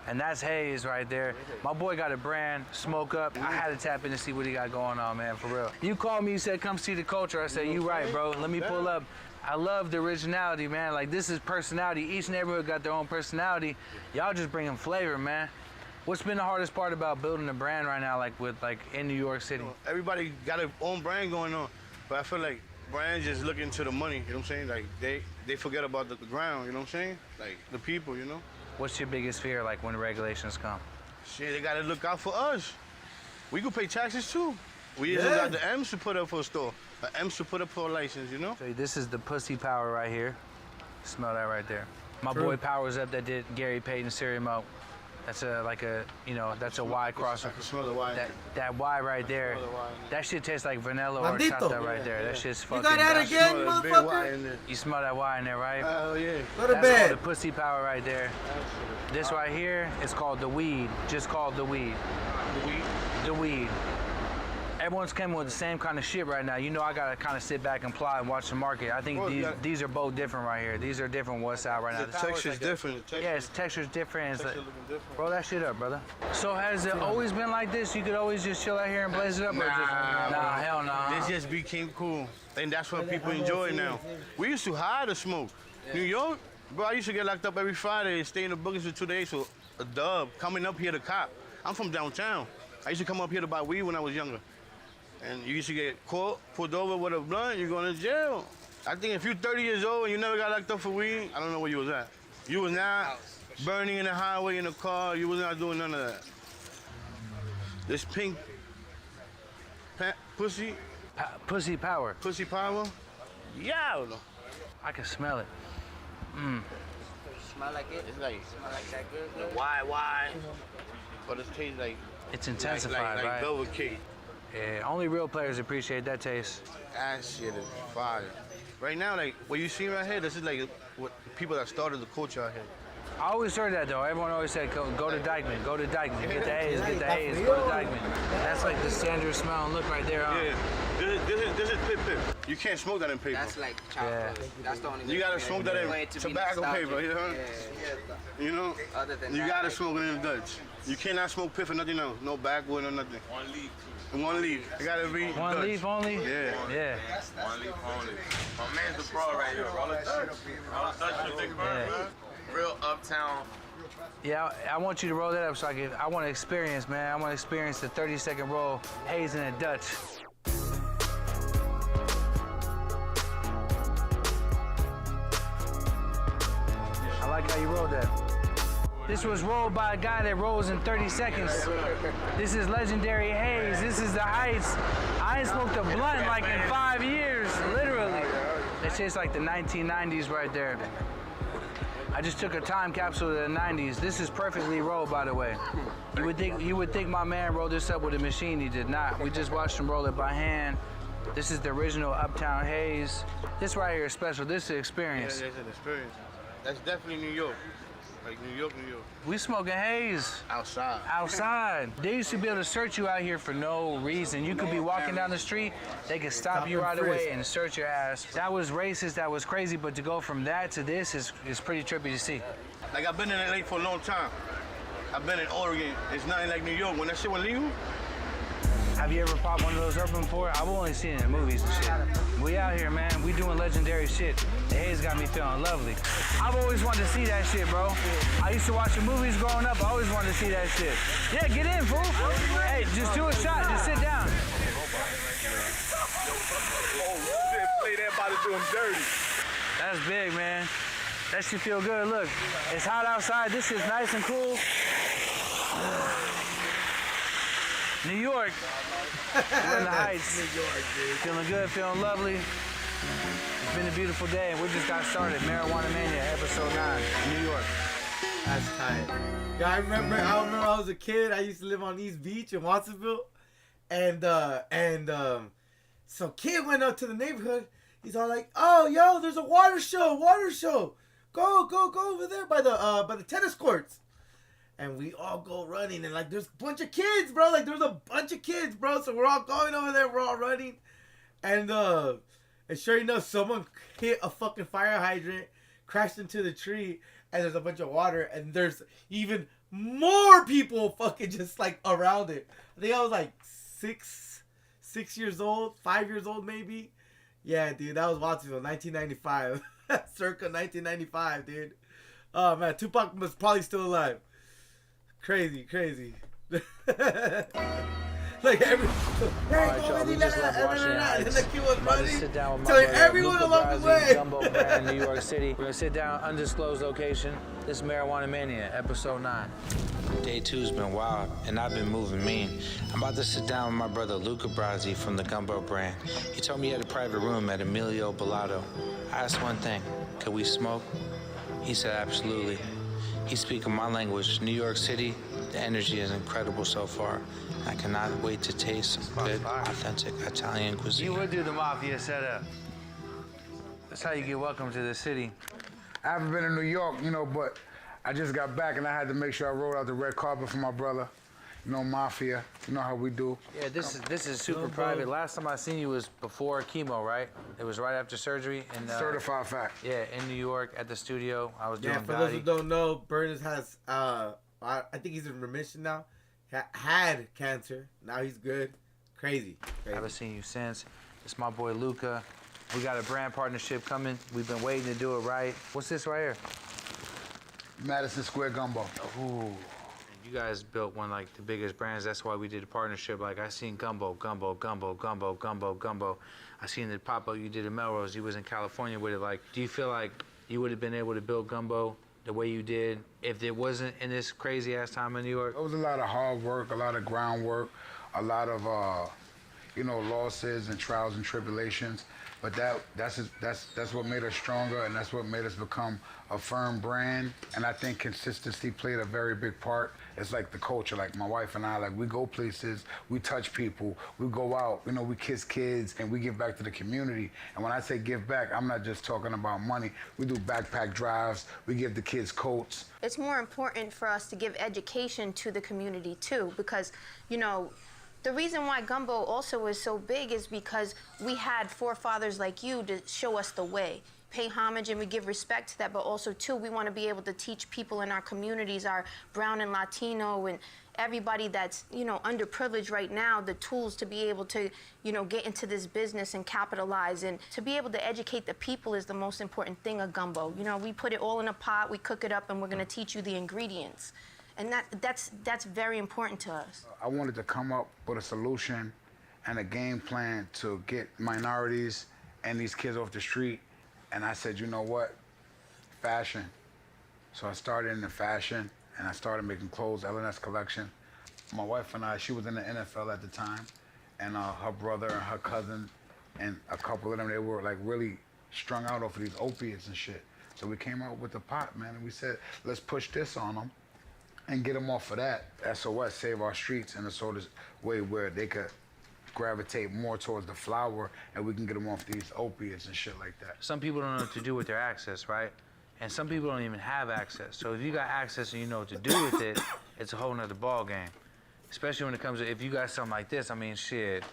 And that's haze right there. My boy got a brand, Smoke Up. I had to tap in to see what he got going on, man, for real. You called me, you said, come see the culture. I said, you right, bro. Let me pull up. I love the originality, man. Like, this is personality. Each neighborhood got their own personality. Y'all just bringing flavor, man. What's been the hardest part about building a brand right now, like in New York City? Everybody got their own brand going on, but I feel like brands just looking to the money, you know what I'm saying? Like, they forget about the ground, you know what I'm saying? Like, the people, you know? What's your biggest fear, like, when the regulations come? Shit, they gotta look out for us. We could pay taxes, too. We even got the M's to put up for a store, the M's to put up for a license, you know? So this is the Pussy Power right here. Smell that right there. My boy Powers Up that did Gary Payton's Cereal Milk. That's that's a Y crosser. I can smell the Y. That Y right there. That shit tastes like vanilla or chata right there. That shit's fucking. You got that again, motherfucker? You smell that Y in there, right? Oh yeah. Go to That's bed. called the Pussy Power right there. This right here is called the weed. Just called the weed. The weed? The weed. Everyone's coming with the same kind of shit right now. You know I gotta kind of sit back and plot and watch the market. I think these are both different right here. These are different what's out right now. The texture's different. Yeah, its texture's different. It's like, roll that shit up, brother. So has it always been like this? You could always just chill out here and blaze it up? Nah, hell no. This just became cool. And that's what people enjoy now. We used to hide the smoke. New York, bro, I used to get locked up every Friday and stay in the bookings for 2 days for a dub. Coming up here to cop. I'm from downtown. I used to come up here to buy weed when I was younger. And you used to get caught, pulled over with a blunt, you're going to jail. I think if you're 30 years old and you never got locked up for weed, I don't know where you was at. You was not burning in the highway in the car. You was not doing none of that. This pink pussy. Pussy Power. Pussy Power? Yeah. I can smell it. Mmm. Smell like it? It's like, Smell like that good? why? But it tastes like... It's intensified, like right? velvet cake. Yeah, only real players appreciate that taste. That shit is fire. Right now, like, what you see right here, this is like what people that started the culture out here. I always heard that, though. Everyone always said, go to Dykeman, go to Dykeman. Get the A's, get the A's, go to Dykeman. That's like the standard smell and look right there, huh? Yeah, this is pip. You can't smoke that in paper. That's like chocolate. Yeah. That's the only You gotta smoke that in tobacco paper, you know? Yeah. You know? Other than you that, gotta smoke it in Dutch. You cannot smoke piff or nothing else. No backwood or nothing. One leaf. One leaf. It gotta be One Dutch. leaf only? Yeah. Yeah. One leaf only. My man's the pro right here. Roll a Dutch. Roll a Dutch with Big Bird, man. Real uptown. Yeah, I want you to roll that up so I want to experience, man. I want to experience the 30-second roll, haze in a Dutch. I like how you rolled that. This was rolled by a guy that rolls in 30 seconds. This is legendary haze. This is the heights. I ain't smoked a blunt like in 5 years, literally. That shit's like the 1990s right there. I just took a time capsule to the 90s. This is perfectly rolled, by the way. You would think my man rolled this up with a machine. He did not. We just watched him roll it by hand. This is the original Uptown Haze. This right here is special. This is an experience. Yeah, that's an experience. That's definitely New York. Like New York. We smoking haze. Outside. Outside. They used to be able to search you out here for no reason. You could be walking down the street, they could stop you right away and search your ass. That was racist, that was crazy, but to go from that to this is pretty trippy to see. Like, I've been in LA for a long time. I've been in Oregon. It's nothing like New York. When that shit went legal. Have you ever popped one of those up before? I've only seen it in movies and shit. We out here, man. We doing legendary shit. The haze got me feeling lovely. I've always wanted to see that shit, bro. I used to watch the movies growing up. I always wanted to see that shit. Yeah, get in, fool. Hey, just do a shot. Just sit down. doing dirty. That's big, man. That should feel good. Look, it's hot outside. This is nice and cool. New York. We're in the Heights. New York, dude. Feeling good, feeling lovely. It's been a beautiful day, and we just got started. Marijuana Mania, episode 9, New York. That's tight. Yeah, I remember when I was a kid, I used to live on East Beach in Watsonville. And so kid went up to the neighborhood. He's all like, "Oh, yo, there's a water show. Go over there by the tennis courts." And we all go running, and like there's a bunch of kids, bro. Like there's a bunch of kids, bro. So we're all going over there. We're all running, and sure enough, someone hit a fucking fire hydrant, crashed into the tree, and there's a bunch of water, and there's even more people fucking just like around it. I think I was like 6 years old, 5 years old maybe. Yeah, dude, that was Watsonville, 1995, circa 1995, dude. Oh man, Tupac was probably still alive. Crazy. Like every, Alright, y'all, we just left Washington and Heights. the kid was About to running, sit down with my telling brother, everyone Luca along the Brasi, way. Gumbo Brand, New York City. We're gonna sit down, undisclosed location. This is Marijuana Mania, episode 9. Day 2's been wild, and I've been moving mean. I'm about to sit down with my brother Luca Brasi from the Gumbo Brand. He told me he had a private room at Emilio Bellato. I asked one thing, could we smoke? He said absolutely. He's speaking my language, New York City. The energy is incredible so far. I cannot wait to taste some good, authentic Italian cuisine. You would do the mafia setup. That's how you get welcome to the city. I haven't been in New York, but I just got back and I had to make sure I rolled out the red carpet for my brother. Mafia. You know how we do. Yeah, this is super private. Last time I seen you was before chemo, right? It was right after surgery. Certified fact. Yeah, in New York at the studio. I was doing for those who don't know, Burners has, I think he's in remission now. Had cancer. Now he's good. Crazy. I haven't seen you since. It's my boy Luca. We got a brand partnership coming. We've been waiting to do it right. What's this right here? Madison Square Gumbo. Ooh. You guys built one like the biggest brands. That's why we did a partnership. Like I seen Gumbo. I seen it pop up. You did in Melrose. You was in California with it. Like, do you feel like you would have been able to build Gumbo the way you did if it wasn't in this crazy ass time in New York? It was a lot of hard work, a lot of groundwork, a lot of losses and trials and tribulations. But that's what made us stronger, and that's what made us become a firm brand. And I think consistency played a very big part. It's like the culture, like my wife and I, like we go places, we touch people, we go out, we kiss kids, and we give back to the community. And when I say give back, I'm not just talking about money. We do backpack drives, we give the kids coats. It's more important for us to give education to the community too, because, the reason why Gumbo also is so big is because we had forefathers like you to show us the way. Pay homage and we give respect to that, but also too, we want to be able to teach people in our communities, our brown and Latino and everybody that's, underprivileged right now, the tools to be able to, get into this business and capitalize. And to be able to educate the people is the most important thing of Gumbo. We put it all in a pot, we cook it up, and we're going to teach you the ingredients. And that's very important to us. I wanted to come up with a solution and a game plan to get minorities and these kids off the street. And I said, you know what? Fashion. So I started in the fashion, and I started making clothes, L&S collection. My wife and I, she was in the NFL at the time, and her brother and her cousin and a couple of them, they were like really strung out off of these opiates and shit. So we came out with the pot, man, and we said, let's push this on them and get them off of that. SOS, Save Our Streets, in a sort of way where they could gravitate more towards the flower and we can get them off these opiates and shit like that. Some people don't know what to do with their access, right? And some people don't even have access. So if you got access and you know what to do with it, it's a whole nother ball game. Especially when it comes to, if you got something like this, I mean, shit.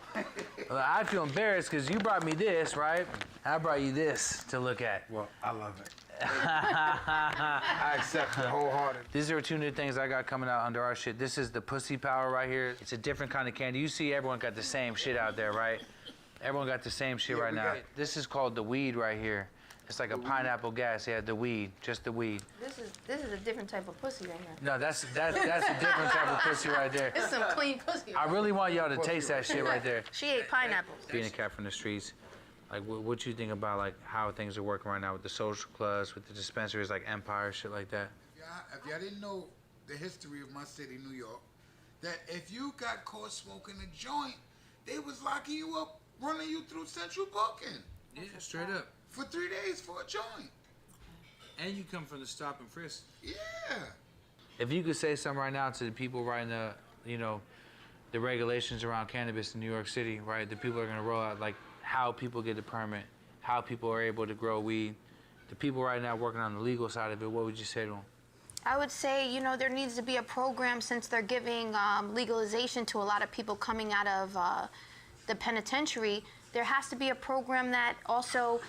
I feel embarrassed because you brought me this, right? I brought you this to look at. Well, I love it. I accept it wholeheartedly. These are 2 new things I got coming out under our shit. This is the Pussy Power right here. It's a different kind of candy. You see everyone got the same shit out there, right? Everyone got the same shit right now. This is called the weed right here. It's like a pineapple gas. Yeah, the weed, just the weed. This is a different type of pussy right here. No, that's a different type of pussy right there. It's some clean pussy. I really want y'all to taste that shit right there. She ate pineapples. Being a cat from the streets, Like, what you think about like how things are working right now with the social clubs, with the dispensaries like Empire, shit like that? Yeah, if y'all didn't know the history of my city, New York, that if you got caught smoking a joint, they was locking you up, running you through central booking. Yeah, straight up. For 3 days for a joint. And you come from the stop and frisk. Yeah. If you could say something right now to the people writing the, the regulations around cannabis in New York City, right? The people are gonna roll out like how people get the permit, how people are able to grow weed. The people right now working on the legal side of it, what would you say to them? I would say, there needs to be a program since they're giving legalization to a lot of people coming out of the penitentiary. There has to be a program that also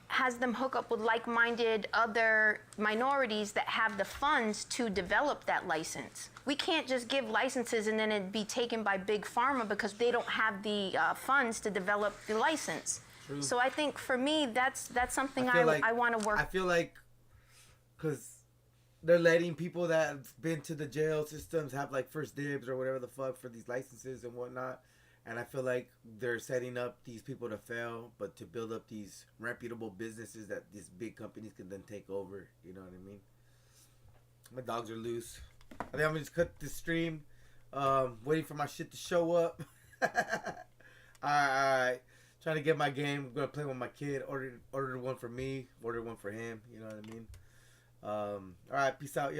has them hook up with like-minded other minorities that have the funds to develop that license. We can't just give licenses and then it be taken by big pharma because they don't have the funds to develop the license. True. So I think for me, that's something I want to work. I feel like because they're letting people that have been to the jail systems have like first dibs or whatever the fuck for these licenses and whatnot. And I feel like they're setting up these people to fail, but to build up these reputable businesses that these big companies can then take over. You know what I mean? My dogs are loose. I think I'm gonna just cut this stream. Waiting for my shit to show up. Alright. Trying to get my game. I'm gonna play with my kid. Ordered one for me. Ordered one for him. You know what I mean? Alright. Peace out, y'all.